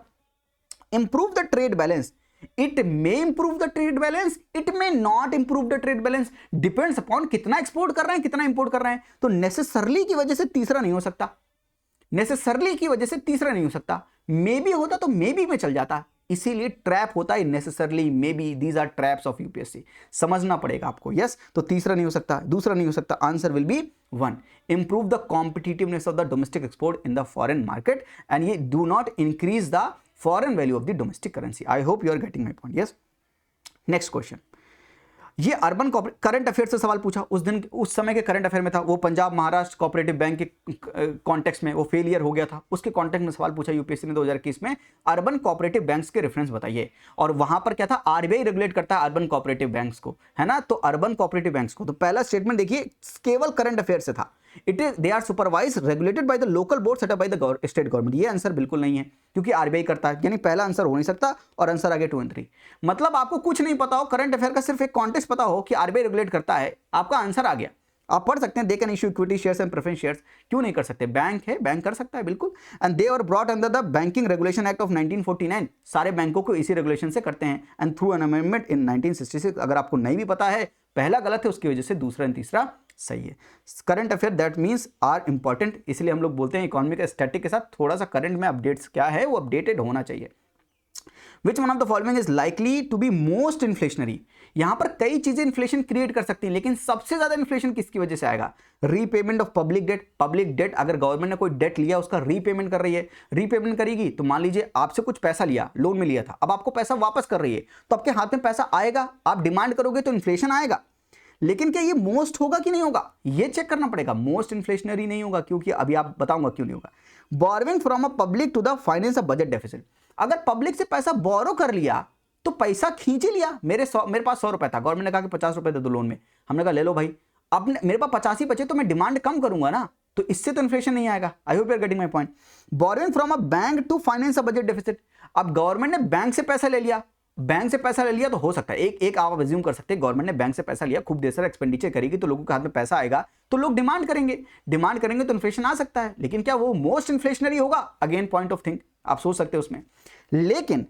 Improve the trade balance, it may improve the trade balance, it may not improve the trade balance, depends upon कितना एक्सपोर्ट कर रहे हैं, कितना इंपोर्ट कर रहे हैं। तो नेसेसरली की वजह से तीसरा नहीं हो सकता, नेसेसरली की वजह से तीसरा नहीं हो सकता। मे बी होता तो मे बी में चल जाता, इसीलिए ट्रैप होता है necessarily, maybe, these are traps of UPSC, समझना पड़ेगा आपको। यस, तो तीसरा नहीं हो सकता, दूसरा नहीं हो सकता, answer will be 1, improve the competitiveness of the domestic export in the foreign market and ये do not increase the foreign value of the domestic currency. I hope you are getting my point. Yes, next question, ये urban current affair से सवाल पूछा, उस दिन उस समय के करंट अफेयर में था, वो पंजाब महाराष्ट्र कोऑपरेटिव बैंक के कॉन्टेक्स्ट में वो फेलियर हो गया था, उसके कॉन्टेक्स्ट में सवाल पूछा यूपीएससी ने 2021 में, अर्बन कोऑपरेटिव बैंक्स के रेफरेंस बताइए। और वहां पर क्या था, आरबीआई रेगुलेट करता है अर्बन कोऑपरेटिव बैंक्स को, है ना, तो अर्बन कोऑपरेटिव बैंक्स को, तो पहला स्टेटमेंट देखिए केवल करंट अफेयर से था, it is they are supervise regulated by the local board set up by the state government. ये आंसर बिल्कुल नहीं है, क्योंकि आरबीआई करता है, यानी पहला आंसर हो नहीं सकता, और आंसर आगे 2 और 3। मतलब आपको कुछ नहीं पता हो करंट अफेयर का, सिर्फ एक कॉन्टेक्स्ट पता हो कि आरबीआई रेगुलेट करता है, आपका आंसर आ गया। आप पढ़ सकते हैं, they can issue equity shares and preference shares, क्यों नहीं कर सकते, बैंक है, बैंक कर सकता है बिल्कुल। And they are brought under the banking regulation act of 1949, सारे बैंकों को इसी रेगुलेशन से करते हैं, and through an amendment in 1966। अगर आपको नहीं भी पता है, पहला गलत है, उसकी वजह से दूसरा एंड तीसरा सही है। Current affair that means are important, इसलिए हम लोग बोलते हैं इकोनॉमी का स्टैटिक के साथ थोड़ा सा करंट में अपडेट्स क्या है वो अपडेटेड होना चाहिए। Which one of the following is likely to be most inflationary, यहां पर कई चीजें इन्फ्लेशन क्रिएट कर सकती हैं, लेकिन सबसे ज्यादा इन्फ्लेशन किसकी वजह से आएगा, repayment of public debt. Public debt, अगर गवर्नमेंट ने कोई डेट लिया उसका रीपेमेंट कर रही है, रीपेमेंट करेगी तो मान लीजिए आपसे कुछ पैसा लिया, लोन में लिया था, अब आपको पैसा वापस कर रही है, तो आपके हाथ में पैसा आएगा, आप डिमांड करोगे तो इन्फ्लेशन आएगा। लेकिन क्या ये मोस्ट होगा कि नहीं होगा, ये चेक करना पड़ेगा। मोस्ट इन्फ्लेशनरी नहीं होगा, क्योंकि अभी आप बताऊंगा क्यों नहीं होगा। Borrowing from a public to the finance of budget deficit, अगर पब्लिक से पैसा बोरो कर लिया तो पैसा खींच ही लिया। मेरे पास 100 रुपए था, गवर्नमेंट ने कहा कि 50 रुपए दे दो लोन में, हमने कहा ले लो भाई। अब मेरे पास 50 ही बचे तो मैं डिमांड कम करूंगा ना, तो इससे तो इन्फ्लेशन नहीं आएगा। I hope you are getting my point. Borrowing from a bank to finance a budget deficit. अब गवर्नमेंट ने बैंक से पैसा ले लिया, बैंक से पैसा ले लिया तो हो सकता है एक आप अज्यूम कर सकते हैं, गवर्नमेंट ने बैंक से पैसा लिया, खूब देर से एक्सपेंडिचर करेगी तो लोगों के हाथ में पैसा आएगा तो लोग डिमांड करेंगे तो इन्फ्लेशन आ सकता है। लेकिन क्या वो मोस्ट इन्फ्लेशनरी होगा? अगेन पॉइंट ऑफ थिंक, आप सोच सकते हैं उसमें। लेकिन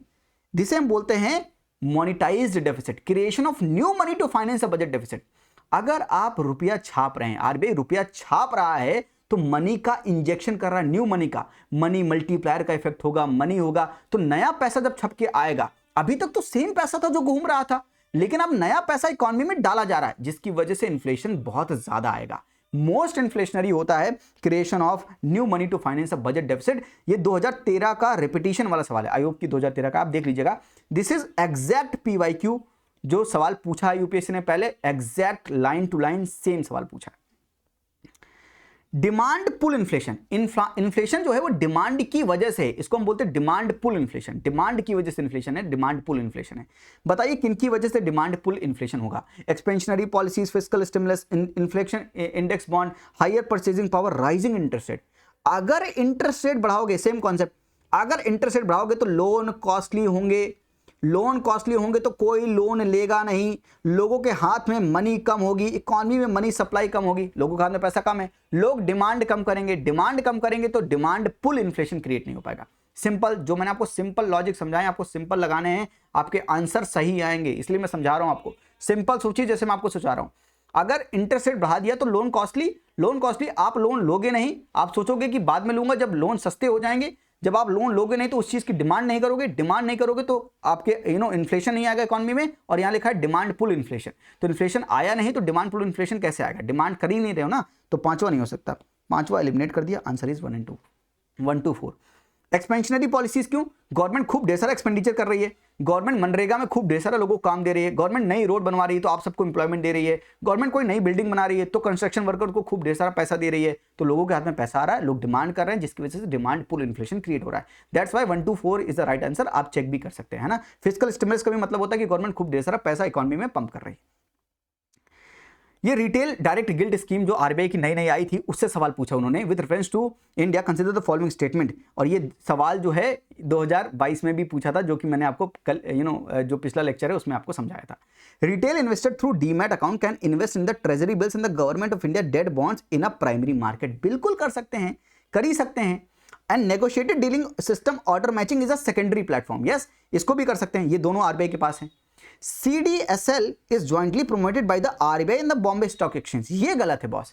जिसे हम बोलते हैं monetized deficit, creation of new money to finance a budget deficit. अगर आप रुपया छाप रहे हैं, आरबीआई रुपया छाप रहा है तो मनी का इंजेक्शन कर रहा है, न्यू मनी का, मनी मल्टीप्लायर का इफेक्ट होगा, मनी होगा तो नया पैसा जब छप के आएगा, अभी तक तो सेम पैसा था जो घूम रहा था, लेकिन अब नया पैसा इकोनॉमी में डाला जा रहा है जिसकी वजह से इन्फ्लेशन बहुत ज्यादा आएगा। मोस्ट इन्फ्लेशनरी होता है creation of new money to finance a budget deficit. ये 2013 का रिपीटिशन वाला सवाल है, आई होप कि 2013 का आप देख लीजिएगा। दिस इज एग्जैक्ट पीवाईक्यू, जो सवाल पूछा है यूपीएससी ने पहले, exact line to line same सवाल पूछा है। डिमांड पुल इन्फ्लेशन, इन्फ्लेशन जो है वो डिमांड की वजह से, इसको हम बोलते हैं डिमांड पुल इन्फ्लेशन। डिमांड की वजह से इन्फ्लेशन है, डिमांड पुल इन्फ्लेशन है। बताइए किन की वजह से डिमांड पुल इन्फ्लेशन होगा? Expansionary policies, fiscal stimulus, inflation index bond, higher purchasing power, rising interest rate. अगर इंटरेस्ट रेट बढ़ाओगे, सेम कॉन्सेप्ट, अगर इंटरेस्ट रेट बढ़ाओगे तो लोन कॉस्टली होंगे, लोन कॉस्टली होंगे तो कोई लोन लेगा नहीं, लोगों के हाथ में मनी कम होगी, इकोनॉमी में मनी सप्लाई कम होगी, लोगों के हाथ में पैसा कम है, लोग डिमांड कम करेंगे, डिमांड कम करेंगे तो डिमांड पुल इन्फ्लेशन क्रिएट नहीं हो पाएगा। सिंपल, जो मैंने आपको सिंपल लॉजिक समझाया, आपको सिंपल लगाने हैं, आपके आंसर सही आएंगे, इसलिए मैं समझा रहा हूं आपको। सिंपल सोचिए जैसे मैं आपको सोचा रहा हूं। अगर इंटरेस्ट रेट बढ़ा दिया तो लोन कॉस्टली, आप लोन लोगे नहीं, आप सोचोगे कि बाद में लूंगा जब लोन सस्ते हो जाएंगे। जब आप लोन लोगे नहीं तो उस चीज की डिमांड नहीं करोगे तो आपके इन्फ्लेशन नहीं आएगा इकोनॉमी में। और यहां लिखा है डिमांड पुल इन्फ्लेशन, तो इन्फ्लेशन आया नहीं तो डिमांड पुल इन्फ्लेशन कैसे आएगा? डिमांड कर ही नहीं रहे हो ना, तो पांचवा नहीं हो सकता। पांचवा एलिमिनेट कर दिया, answer is 1 and 2, 1 to 4। Expansionary policies क्यों? गवर्नमेंट खूब ढेर सारा एक्सपेंडिचर कर रही है, गवर्नमेंट मनरेगा में खूब ढेर सारा लोगों को काम दे रही है, गवर्नमेंट नई रोड बनवा रही है तो आप सबको इंप्लॉयमेंट दे रही है, गवर्नमेंट कोई नई बिल्डिंग बना रही है तो कंस्ट्रक्शन वर्कर को खूब ढेर सारा पैसा दे रही है, तो लोगों के हाथ में पैसा आ रहा है, लोग डिमांड कर रहे हैं, जिसकी वजह से डिमांड पुल इन्फ्लेशन क्रिएट हो रहा है। That's why 1 to 4 is the right answer. आप चेक भी कर सकते हैं, है ना। फिस्कल स्टिमुलस का भी मतलब होता है कि गवर्नमेंट खूब ढेर सारा पैसा इकोनॉमी में पंप कर रही है। ये रिटेल डायरेक्ट गिल्ड स्कीम जो आरबीआई की नई आई थी, उससे सवाल पूछा उन्होंने। With reference to India consider the following statement. और ये सवाल जो है 2022 में भी पूछा था, जो कि मैंने आपको कल जो पिछला लेक्चर है उसमें आपको समझाया था। Retail investor through demat account can invest in the treasury bills in the government of India debt bonds in a primary market. बिल्कुल कर सकते हैं, कर ही सकते हैं। And negotiated dealing system order matching is a secondary platform. Yes, इसको भी कर सकते हैं, ये दोनों आरबीआई के पास है। CDSL is jointly promoted by the RBI and the Bombay Stock Exchange। ये गलत है बॉस।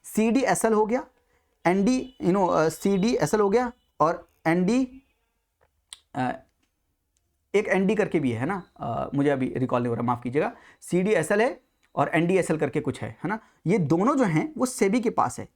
CDSL हो गया, ND CDSL हो गया, और ND एक ND करके भी है ना, मुझे अभी रिकॉल नहीं हो रहा, माफ कीजिएगा। CDSL है और NDSL करके कुछ है ना। ये दोनों जो हैं वो सेबी के पास है।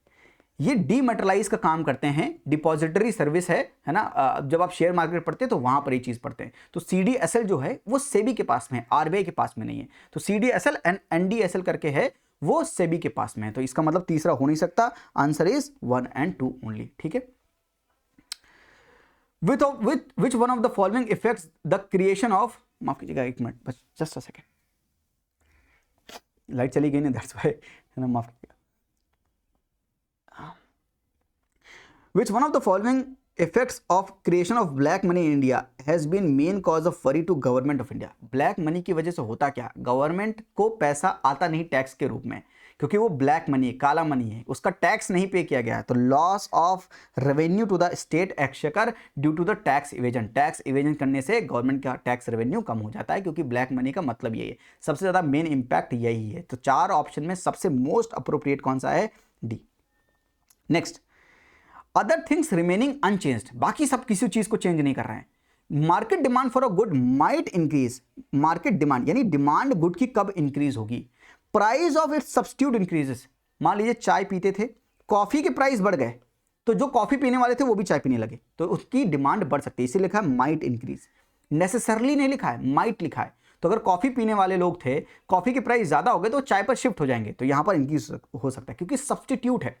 ये डीमेटलाइज का काम करते हैं, डिपॉजिटरी सर्विस है ना। जब आप शेयर मार्केट पढ़ते हैं तो वहां पर ये चीज पढ़ते हैं। तो CDSL जो है वो सेबी के पास में है, आरबीआई के पास में नहीं है। तो CDSL एंड NDSL करके है, वो सेबी के पास में है। तो इसका मतलब तीसरा हो नहीं सकता, आंसर इज 1 and 2 ओनली। ठीक है। Which one of the following effects the creation of, माफ कीजिएगा एक मिनट बस, जस्ट अ सेकेंड, लाइट चली गई नहीं, दैट्स व्हाई, है ना, माफ कीजिएगा। Which one of the following effects of creation of black money in India has been main cause of worry to government of India? Black money की वजह से होता क्या? गवर्नमेंट को पैसा आता नहीं टैक्स के रूप में, क्योंकि वो ब्लैक मनी है, काला मनी है, उसका टैक्स नहीं पे किया गया, तो loss of revenue to the state exchequer due to the tax evasion. Tax evasion करने से गवर्नमेंट का टैक्स रेवेन्यू कम हो जाता है, क्योंकि ब्लैक मनी का मतलब यही है, सबसे ज्यादा मेन इंपैक्ट यही है। तो 4 ऑप्शन में सबसे मोस्ट अप्रोप्रिएट कौन सा है? D. Next, other things remaining unchanged, बाकी सब किसी चीज को चेंज नहीं कर रहे हैं। Market demand for a good might increase. Market demand यानी डिमांड गुड की कब इंक्रीज होगी? Price of it's substitute increases. मान लीजिए चाय पीते थे, कॉफी के प्राइस बढ़ गए, तो जो कॉफी पीने वाले थे वो भी चाय पीने लगे, तो उसकी डिमांड बढ़ सकती है। इसे लिखा है माइट इंक्रीज, नेसेसरली नहीं लिखा है, माइट लिखा है। तो अगर कॉफी पीने वाले लोग थे, कॉफी के प्राइस ज्यादा हो गए तो चाय पर शिफ्ट हो जाएंगे, तो यहां पर इंक्रीज हो सकता है, क्योंकि सब्स्टिट्यूट है।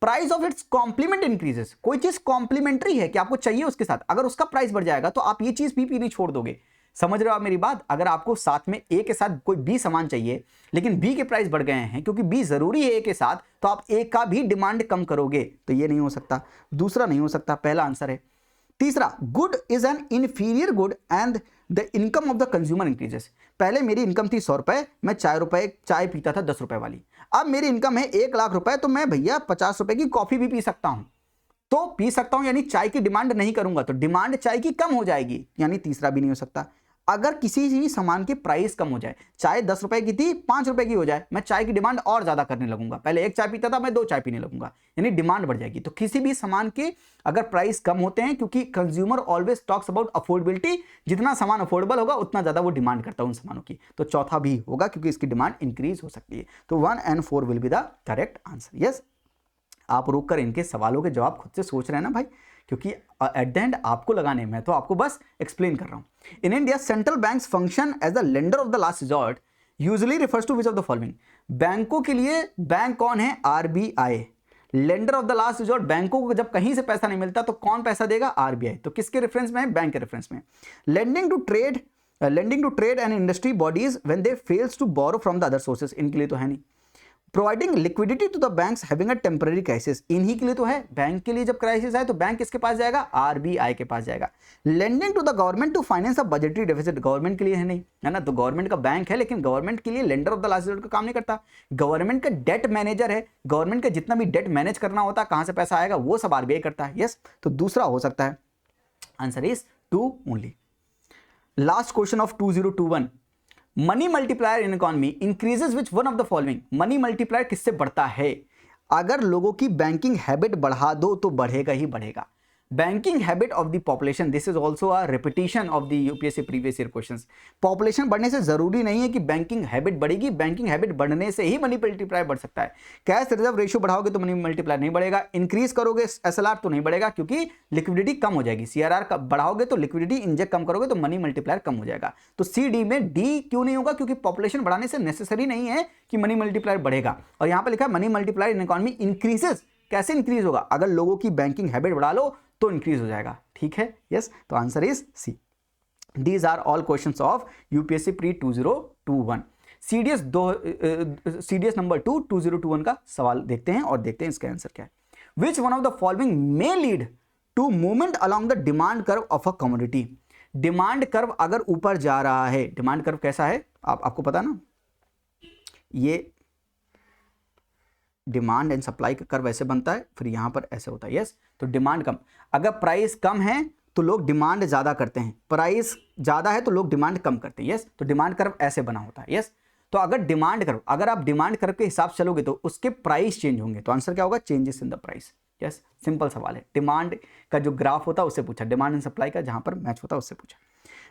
Price of its complement increases, कोई चीज कॉम्प्लीमेंट्री है कि आपको चाहिए उसके साथ, अगर उसका प्राइस बढ़ जाएगा तो आप ये चीज भी पीनी छोड़ दोगे। समझ रहे हो आप मेरी बात? अगर आपको साथ में ए के साथ कोई बी सामान चाहिए लेकिन बी के प्राइस बढ़ गए हैं क्योंकि बी जरूरी है ए के साथ, तो आप ए का भी डिमांड कम करोगे, तो ये नहीं हो सकता, दूसरा नहीं हो सकता, पहला आंसर है। तीसरा, good is an inferior good and the income of the consumer increases. पहले मेरी इनकम थी 100 रुपए, मैं चाय पीता था 10 रुपए वाली, अब मेरी इनकम है 1 लाख रुपए, तो मैं भैया 50 रुपए की कॉफी भी पी सकता हूं, तो पी सकता हूं, यानी चाय की डिमांड नहीं करूंगा, तो डिमांड चाय की कम हो जाएगी, यानी तीसरा भी नहीं हो सकता। अगर किसी भी सामान की प्राइस कम हो जाए, चाय 10 रुपए की थी 5 रुपए की हो जाए, मैं चाय की डिमांड और ज्यादा करने लगूंगा, पहले 1 चाय पीता था मैं 2 चाय पीने लगूंगा, यानी डिमांड बढ़ जाएगी। तो किसी भी सामान के अगर प्राइस कम होते हैं, क्योंकि consumer always talks about affordability, जितना सामान अफोर्डेबल होगा उतना ज्यादा वो डिमांड करता है उन सामानों की, तो चौथा भी होगा क्योंकि इसकी डिमांड इंक्रीज हो सकती है। तो 1 and 4 will be the correct answer. Yes, आप रुक कर इनके सवालों के जवाब खुद से सोच रहे हैं ना भाई, क्योंकि एट द एंड आपको लगाने में, तो आपको बस एक्सप्लेन कर रहा हूं। In India central banks function as the lender of the last resort usually refers to which of the following. बैंकों के लिए बैंक कौन है? RBI. Lender of the last resort, बैंकों को जब कहीं से पैसा नहीं मिलता तो कौन पैसा देगा? आरबीआई। तो किसके रेफरेंस में है? बैंक के रेफरेंस में। Lending to trade and industry bodies when they fails to borrow from the other sources, इनके लिए तो है नहीं। Providing liquidity to the banks having a temporary crisis, इन्हीं के लिए तो है। बैंक के लिए जब क्राइसिस आए तो बैंक किसके पास जाएगा? आरबीआई के पास जाएगा। Lending to the government to finance a budgetary deficit, government के लिए है नहीं, है ना, तो गवर्नमेंट का बैंक है लेकिन गवर्नमेंट के लिए lender of the last resort का काम नहीं करता। गवर्नमेंट का डेट मैनेजर है, गवर्नमेंट का जितना भी डेट मैनेज करना होता है, कहां से पैसा आएगा, वो सब आरबीआई करता है। यस, तो दूसरा हो सकता है, answer is 2 only. Last question of 2021, money multiplier in economy increases which one of the following. Money multiplier किससे बढ़ता है? अगर लोगों की बैंकिंग हैबिट बढ़ा दो तो बढ़ेगा ही बढ़ेगा। Banking habit of the population, this is also a repetition of the UPSC previous year questions. Population बढ़ने से जरूरी नहीं है कि बैंकिंग हैबिट बढ़ेगी, बैंकिंग हैबिट बढ़ने से ही मनी मल्टीप्लायर बढ़ सकता है। कैश रिजर्व रेशियो बढ़ाओगे तो मनी मल्टीप्लायर नहीं बढ़ेगा, इंक्रीज करोगे एसएलआर तो नहीं बढ़ेगा क्योंकि लिक्विडिटी कम हो जाएगी, सीआरआर बढ़ाओगे तो लिक्विडिटी इंजेक्ट कम करोगे तो मनी मल्टीप्लायर कम हो जाएगा। तो सी डी में डी क्यों नहीं होगा? क्योंकि पॉपुलेशन बढ़ाने से नेसेसरी नहीं है कि मनी मल्टीप्लायर बढ़ेगा, और यहां पर लिखा है money multiplier in economy increases. कैसे इंक्रीज होगा? अगर लोगों की बैंकिंग हैबिट बढ़ा लो तो इंक्रीज हो जाएगा। ठीक है, यस, तो answer is C. These are all questions of UPSC pre 2021। CDS number 2 2021 का सवाल देखते हैं और देखते हैं इसका आंसर क्या है। Which one of the following may lead to movement along the demand curve of a commodity. Demand curve अगर ऊपर जा रहा है, डिमांड कर्व कैसा है आपको पता ना, ये डिमांड एंड सप्लाई का कर्व ऐसे बनता है, फिर यहां पर ऐसे होता है। यस, तो डिमांड कम, अगर प्राइस कम है तो लोग डिमांड ज्यादा करते हैं, प्राइस ज्यादा है तो लोग डिमांड कम करते हैं। यस, तो डिमांड कर्व ऐसे बना होता है। यस, तो अगर डिमांड कर्व, अगर आप डिमांड कर्व के हिसाब से चलोगे तो उसके प्राइस चेंज होंगे, तो आंसर क्या होगा? Changes in the price. Yes, simple सवाल है, डिमांड का जो ग्राफ होता है उससे पूछा, डिमांड एंड सप्लाई का जहां पर मैच होता है उससे पूछा।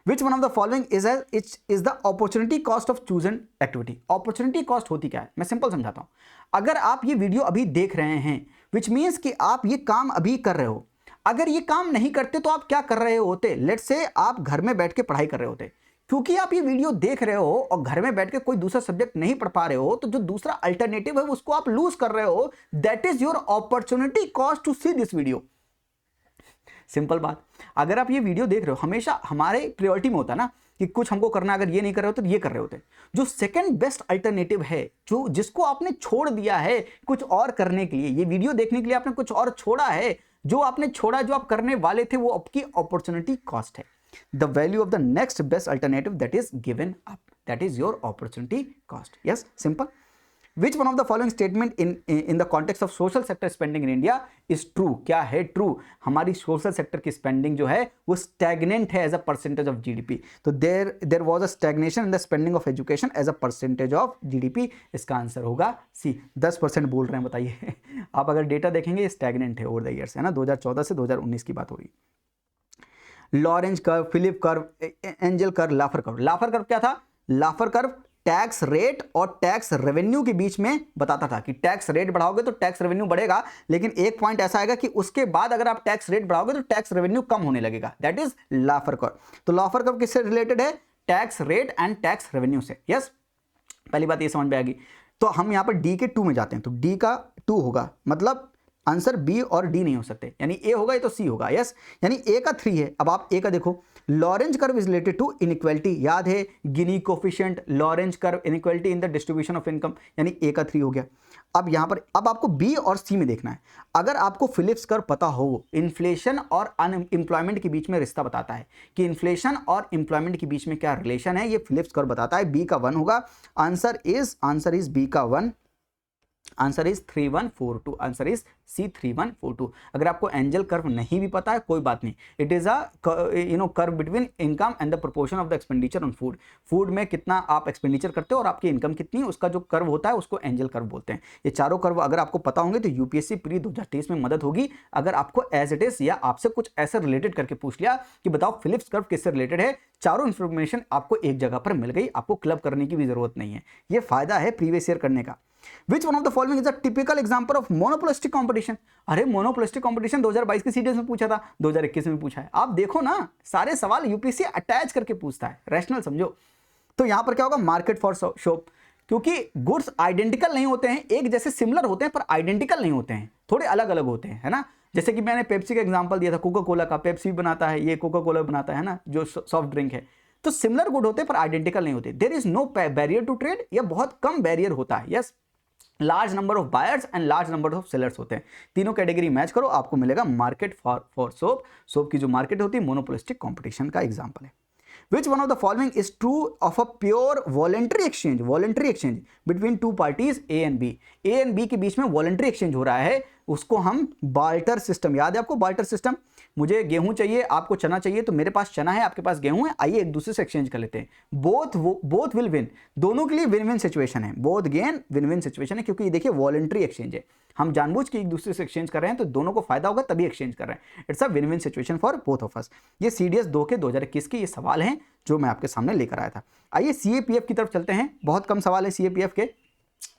Which one of the following is the opportunity cost of chosen activity? Opportunity cost होती क्या है? मैं सिंपल समझाता हूं। अगर आप ये वीडियो अभी देख रहे हैं, which means कि आप ये काम अभी कर रहे हो, अगर ये काम नहीं करते तो आप क्या कर रहे होते? लेट्स से आप घर में बैठ के पढ़ाई कर रहे होते, क्योंकि आप ये वीडियो देख रहे हो और घर में बैठ के कोई दूसरा सब्जेक्ट नहीं पढ़ पा रहे हो, तो जो दूसरा अल्टरनेटिव है उसको आप लूज कर रहे हो। That is your opportunity cost to see this video. Simple बात, अगर आप ये वीडियो देख रहे हो, हमेशा हमारे प्रायोरिटी में होता है ना कि कुछ हमको करना, अगर ये नहीं कर रहे हो तो ये कर रहे होते। जो सेकंड बेस्ट अल्टरनेटिव है, जो जिसको आपने छोड़ दिया है कुछ और करने के लिए, ये वीडियो देखने के लिए आपने कुछ और छोड़ा है, जो आपने छोड़ा, जो आप करने वाले थे, वो आपकी अपॉर्चुनिटी कॉस्ट है। The value of the next best alternative that is given up, that is your opportunity cost. Yes, simple. Which one of the following statement in the context of social sector spending in India is true? क्या है true? हमारी social sector की spending जो है वो stagnant है as a percentage of GDP. तो there was a stagnation in the spending of education as a percentage of GDP. इसका आंसर होगा C। 10% बोल रहे हैं, बताइए। आप अगर डेटा देखेंगे stagnant है over the years, है ना, 2014 से 2019 की बात हो रही। Lorenz curve, Philip curve, Engel curve, Laffer curve. Laffer curve क्या था? लाफर कर्व टैक्स रेट और टैक्स रेवेन्यू के बीच में बताता था कि टैक्स रेट बढ़ाओगे तो टैक्स रेवेन्यू बढ़ेगा, लेकिन एक पॉइंट ऐसा आएगा कि उसके बाद अगर आप टैक्स रेट बढ़ाओगे तो टैक्स रेवेन्यू कम होने लगेगा। That is लाफर curve. तो लाफर कर्व किससे रिलेटेड है? Tax rate and tax revenue से। यस, पहली बात ये समझ में आ गई। तो हम यहां पर डी के 2 में जाते हैं, तो डी का 2 होगा, मतलब आंसर बी और डी नहीं हो सकते, यानी ए होगा ये तो सी होगा। यस, यानी ए का 3 है। अब आप ए का देखो, Lorenz curve is related to inequality, याद है Gini coefficient, Lorenz curve inequality in the distribution of income, यानी ए का 3 हो गया। अब यहां पर अब आपको बी और सी में देखना है। अगर आपको फिलिप्स कर्व पता हो, इन्फ्लेशन और अनएम्प्लॉयमेंट के बीच में रिश्ता बताता है कि इन्फ्लेशन और एम्प्लॉयमेंट के बीच में क्या रिलेशन है, ये फिलिप्स कर्व बताता है। बी का 1 होगा, आंसर इज बी का 1, answer is 3142, answer is C 3142। अगर आपको एंजल कर्व नहीं भी पता है कोई बात नहीं, it is a curve between income and the proportion of the expenditure on food. Food में कितना आप एक्सपेंडिचर करते हो और आपकी इनकम कितनी है, उसका जो कर्व होता है उसको एंजल कर्व बोलते हैं। ये चारों कर्व अगर आपको पता होंगे तो यूपीएससी प्री 2023 में मदद होगी। अगर आपको एज इट इज या आपसे कुछ ऐसा रिलेटेड करके पूछ लिया कि बताओ फिलिप्स कर्व किससे रिलेटेड है, चारों इंफॉर्मेशन आपको एक जगह पर मिल गई, आपको क्लब करने की भी जरूरत नहीं है। ये फायदा है प्रीवियस ईयर करने का। Which one of the following is a typical example of monopolistic competition? अरे मोनोपोलिस्टिक कंपटीशन 2022 के सीडीएस में पूछा था, 2021 में पूछा है। आप देखो ना, सारे सवाल यूपीएससी अटैच करके पूछता है, रैशनल समझो। तो यहां पर क्या होगा, मार्केट फॉर शॉप, क्योंकि गुड्स आइडेंटिकल नहीं होते हैं, एक जैसे सिमिलर होते हैं पर आइडेंटिकल नहीं होते हैं, थोड़े अलग अलग होते हैं, है ना। जैसे कि मैंने पेप्सी का एग्जांपल दिया था, कोका कोला का, पेप्सी बनाता है, ये कोका कोला बनाता है ना, जो सॉफ्ट ड्रिंक है। तो सिमिलर गुड होते हैं पर आइडेंटिकल नहीं होते। There is no barrier to trade, या बहुत कम बैरियर होता है। Yes, large number of buyers and large number of sellers होते हैं। तीनों कैटेगरी मैच करो, आपको मिलेगा मार्केट फॉर सोप। सोप की जो मार्केट होती है मोनोपोलिस्टिक कंपटीशन का एग्जांपल है। Which one of the following is true of a pure voluntary exchange between two parties A and B? A and B के बीच में voluntary exchange हो रहा है, उसको हम बाल्टर सिस्टम, याद है आपको बाल्टर सिस्टम? मुझे गेहूं चाहिए, आपको चना चाहिए, तो मेरे पास चना है, आपके पास गेहूं है, आइए एक दूसरे से एक्सचेंज कर लेते हैं। बोथ विल विन, दोनों के लिए विन विन सिचुएशन है, both gain win win situation है, क्योंकि ये देखिए वॉलंटरी एक्सचेंज है, हम जानबूझ के एक दूसरे से एक्सचेंज कर रहे हैं, तो दोनों को फायदा होगा तभी एक्सचेंज कर रहे हैं। It's a win win situation for both of us. ये सीडीएस 2 के 2021 के ये सवाल हैं जो मैं आपके सामने लेकर आया था। आइए सीएपीएफ की तरफ चलते हैं, बहुत कम सवाल है सीएपीएफ के।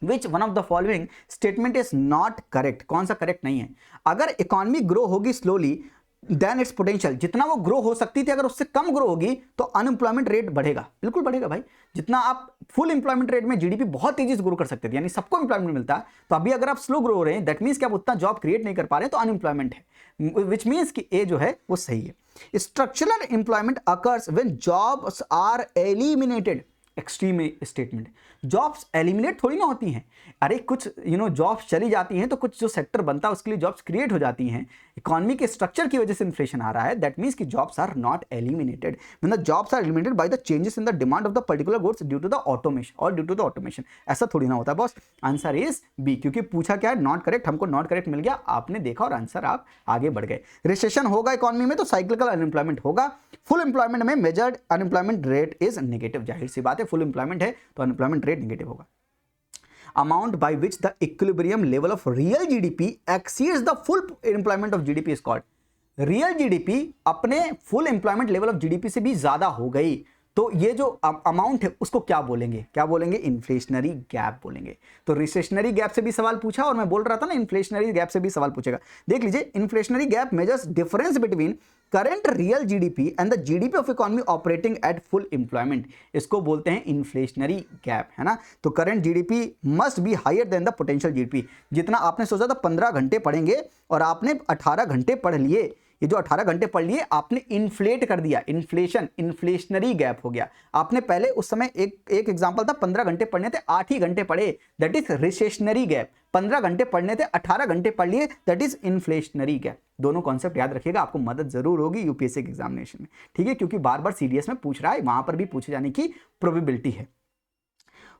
Which one of the following statement is not correct? कौन सा करेक्ट नहीं है? अगर इकोनॉमी ग्रो होगी स्लोली देन इट्स पोटेंशियल, जितना वो ग्रो हो सकती थी अगर उससे कम ग्रो होगी तो अनएम्प्लॉयमेंट रेट बढ़ेगा, बिल्कुल बढ़ेगा भाई। जितना आप फुल एम्प्लॉयमेंट रेट में जीडीपी बहुत तेजी से ग्रो कर सकते थे, यानी सबको एम्प्लॉयमेंट मिलता है, तो अभी अगर आप स्लो ग्रो हो रहे हैं दैट मीन्स कि आप उतना जॉब क्रिएट नहीं कर पा रहे, तो अनएम्प्लॉयमेंट है, विच मीन्स कि ए जो है वो सही है। Structural employment occurs when jobs are eliminated, extreme statement. Jobs eliminate थोड़ी ना होती हैं, अरे कुछ जॉब्स चली जाती हैं तो कुछ जो सेक्टर बनता है उसके लिए जॉब्स क्रिएट हो जाती हैं। इकोनॉमी के स्ट्रक्चर की वजह से इन्फ्लेशन आ रहा है, दैट मीन्स कि jobs are not eliminated when the jobs are eliminated by the changes in the demand of the particular goods due to the automation ऐसा थोड़ी ना होता है बॉस। आंसर इज बी, क्योंकि पूछा क्या है, नॉट करेक्ट, हमको नॉट करेक्ट मिल गया, आपने देखा और आंसर आप आगे बढ़ गए। रिसेशन होगा इकोनॉमी में तो साइक्लिकल अनएम्प्लॉयमेंट होगा, फुल एम्प्लॉयमेंट में measured unemployment rate is negative, जाहिर सी बात है फुल एम्प्लॉयमेंट है तो अनएम्प्लॉयमेंट रेट नेगेटिव होगा। Amount by which the equilibrium level of real GDP exceeds the full employment of GDP is called। Real GDP अपने full employment level of GDP से भी ज्यादा हो गई तो ये जो अमाउंट है उसको क्या बोलेंगे, इन्फ्लेशनरी गैप बोलेंगे। तो रिसेशनरी गैप से भी सवाल पूछा और मैं बोल रहा था ना इन्फ्लेशनरी गैप से भी सवाल पूछेगा। देख लीजिए, inflationary gap measures difference between current real GDP and the GDP of economy operating at full employment, इसको बोलते हैं इन्फ्लेशनरी गैप, है ना। तो current GDP must be higher than the potential GDP. जितना आपने सोचा था 15 घंटे पढ़ेंगे और आपने 18 घंटे पढ़ लिए, ये जो 18 घंटे पढ़ लिए आपने इन्फ्लेट कर दिया, इन्फ्लेशनरी गैप हो गया। आपने पहले उस समय एक एग्जांपल था 15 घंटे पढ़ने थे 8 ही घंटे पढ़े, दैट इज रिसेशनरी गैप। 15 घंटे पढ़ने थे 18 घंटे पढ़ लिए, दैट इज इन्फ्लेशनरी गैप। दोनों कॉन्सेप्ट याद रखिएगा, आपको मदद जरूर होगी यूपीएससी के एग्जामिनेशन में, ठीक है, क्योंकि बार बार सीडीएस में पूछ रहा है, वहां पर भी पूछे जाने की प्रोबेबिलिटी है।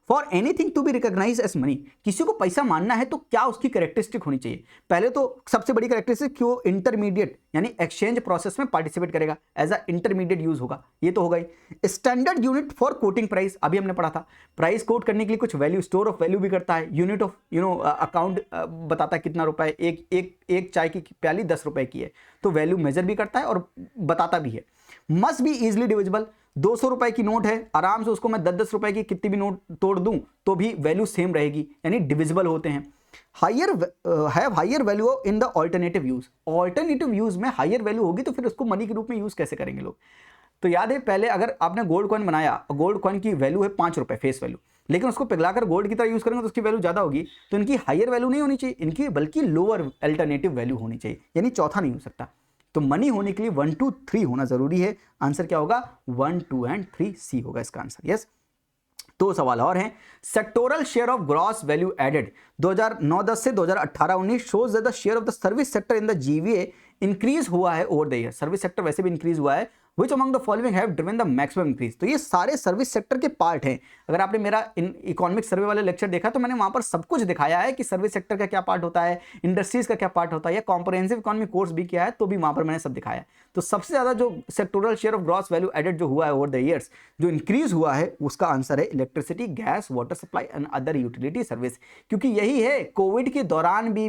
For anything to be recognise as money, किसी को पैसा मानना है तो क्या उसकी कैरेक्टरिस्टिक होनी चाहिए? पहले तो सबसे बड़ी कैरेक्टरिस्टिक कि वो इंटरमीडिएट यानी एक्सचेंज प्रोसेस में पार्टिसिपेट करेगा, एज अ इंटरमीडिएट यूज होगा, ये तो होगा ही। Standard unit for quoting price, अभी हमने पढ़ा था, प्राइस कोट करने के लिए कुछ वैल्यू, स्टोर ऑफ वैल्यू भी करता है, यूनिट ऑफ अकाउंट बताता है कितना रुपए, एक चाय की प्याली 10 रुपए की है, तो वैल्यू मेजर भी करता है और बताता भी है। मस्ट बी इजिली डिविजिबल, 200 रुपए की नोट है, आराम से उसको मैं 10-10 रुपए की कितनी भी नोट तोड़ दूं तो भी वैल्यू सेम रहेगी, यानी डिविजिबल होते हैं। Higher value in the alternative use, alternative use में हायर वैल्यू होगी तो फिर उसको मनी के रूप में यूज कैसे करेंगे लोग? तो याद है पहले अगर आपने गोल्ड कॉइन बनाया, गोल्ड कॉइन की वैल्यू है 5 रुपए फेस वैल्यू, लेकिन उसको पिघलाकर गोल्ड की तरह यूज करेंगे तो उसकी वैल्यू ज्यादा होगी, तो इनकी हायर वैल्यू नहीं होनी चाहिए, इनकी बल्कि लोअर अल्टरनेटिव वैल्यू होनी चाहिए, यानी चौथा नहीं हो सकता। तो मनी होने के लिए 1 2 3 होना जरूरी है। आंसर क्या होगा? 1 2 एंड 3 सी होगा इसका आंसर। यस। दो सवाल और हैं। Sectoral share of gross value added 2009-10 से 2018-19 shows that the share of the service sector in the GVA increase हुआ है over the year. Service sector वैसे भी इंक्रीज हुआ है। Which among the following have driven the maximum increase. तो ये सारे सर्विस सेक्टर के पार्ट हैं। अगर आपने मेरा इकोनॉमिक सर्वे वाले लेक्चर देखा तो मैंने वहां पर सब कुछ दिखाया है कि सर्विस सेक्टर का क्या पार्ट होता है, इंडस्ट्रीज का क्या पार्ट होता है, या कॉम्प्रिहेंसिव इकोनॉमी कोर्स भी किया है तो भी वहां पर मैंने सब दिखाया है। तो सबसे ज्यादा जो sectoral share of gross value added जो हुआ है ओवर द ईयर्स, जो इंक्रीज हुआ है, उसका आंसर है electricity, gas, water supply and other utility service. क्योंकि यही है, कोविड के दौरान भी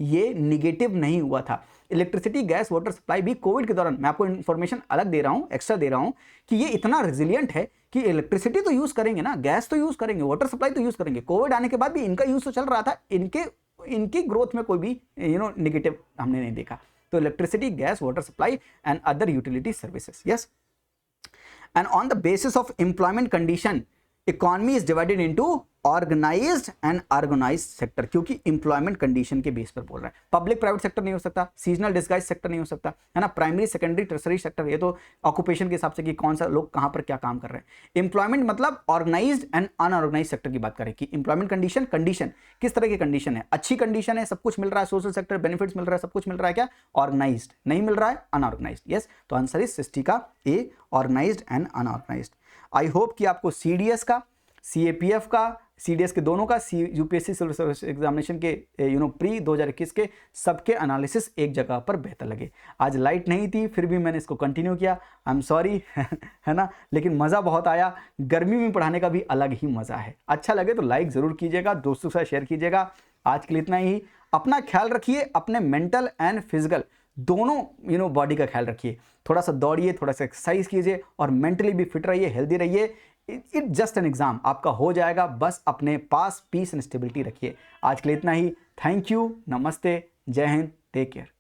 ये निगेटिव नहीं हुआ था। इलेक्ट्रिसिटी, गैस, वाटर सप्लाई भी कोविड के दौरान, मैं आपको इन्फॉर्मेशन अलग दे रहा हूं, एक्स्ट्रा दे रहा हूं कि ये इतना रेजिलियंट है कि इलेक्ट्रिसिटी तो यूज करेंगे ना, गैस तो यूज करेंगे, वाटर सप्लाई तो यूज करेंगे। कोविड आने के बाद भी इनका यूज तो चल रहा था, इनकी ग्रोथ में कोई भी नेगेटिव हमने नहीं देखा। तो electricity, gas, water supply and other utility services. Yes. And on the basis of employment condition economy is divided into organised and organised sector, क्योंकि इंप्लॉयमेंट कंडीशन के बेस पर बोल रहा है। पब्लिक प्राइवेट सेक्टर नहीं हो सकता, सीजनल डिस्गाइज सेक्टर नहीं हो सकता, है ना, प्राइमरी सेकेंडरी टर्सरी सेक्टर, ये तो ऑक्यूपेशन के हिसाब से कि कौन सा लोग कहां पर क्या काम कर रहे हैं। इंप्लॉयमेंट मतलब ऑर्गेनाइज्ड एंड अनऑर्गेनाइज्ड सेक्टर की बात करें कि इंप्लॉयमेंट कंडीशन किस तरह की कंडीशन है, अच्छी कंडीशन है, सब कुछ मिल रहा है, सोशल सेक्टर बेनिफिट्स मिल रहा है, सब कुछ मिल रहा है, क्या ऑर्गेनाइज्ड नहीं मिल रहा है, अनऑर्गेनाइज्ड। यस। तो आंसर इज 60 का A, organised and unorganised. I hope कि आपको सीडीएस का, सीएपीएफ का, सीडीएस के दोनों का, यूपीएससी सिविल सर्विस एग्जामिनेशन के प्री 2021 के सबके एनालिसिस एक जगह पर बेहतर लगे। आज लाइट नहीं थी फिर भी मैंने इसको कंटिन्यू किया, आई एम सॉरी है ना, लेकिन मज़ा बहुत आया। गर्मी में पढ़ाने का भी अलग ही मज़ा है। अच्छा लगे तो लाइक ज़रूर कीजिएगा, दोस्तों के साथ शेयर कीजिएगा। आज के लिए इतना ही। अपना ख्याल रखिए, अपने मेंटल एंड फिजिकल दोनों बॉडी का ख्याल रखिए। थोड़ा सा दौड़िए, थोड़ा सा एक्सरसाइज कीजिए और मेंटली भी फिट रहिए, हेल्दी रहिए। इट जस्ट एन एग्जाम, आपका हो जाएगा, बस अपने पास पीस एंड स्टेबिलिटी रखिए। आज के लिए इतना ही। थैंक यू, नमस्ते, जय हिंद, टेक केयर।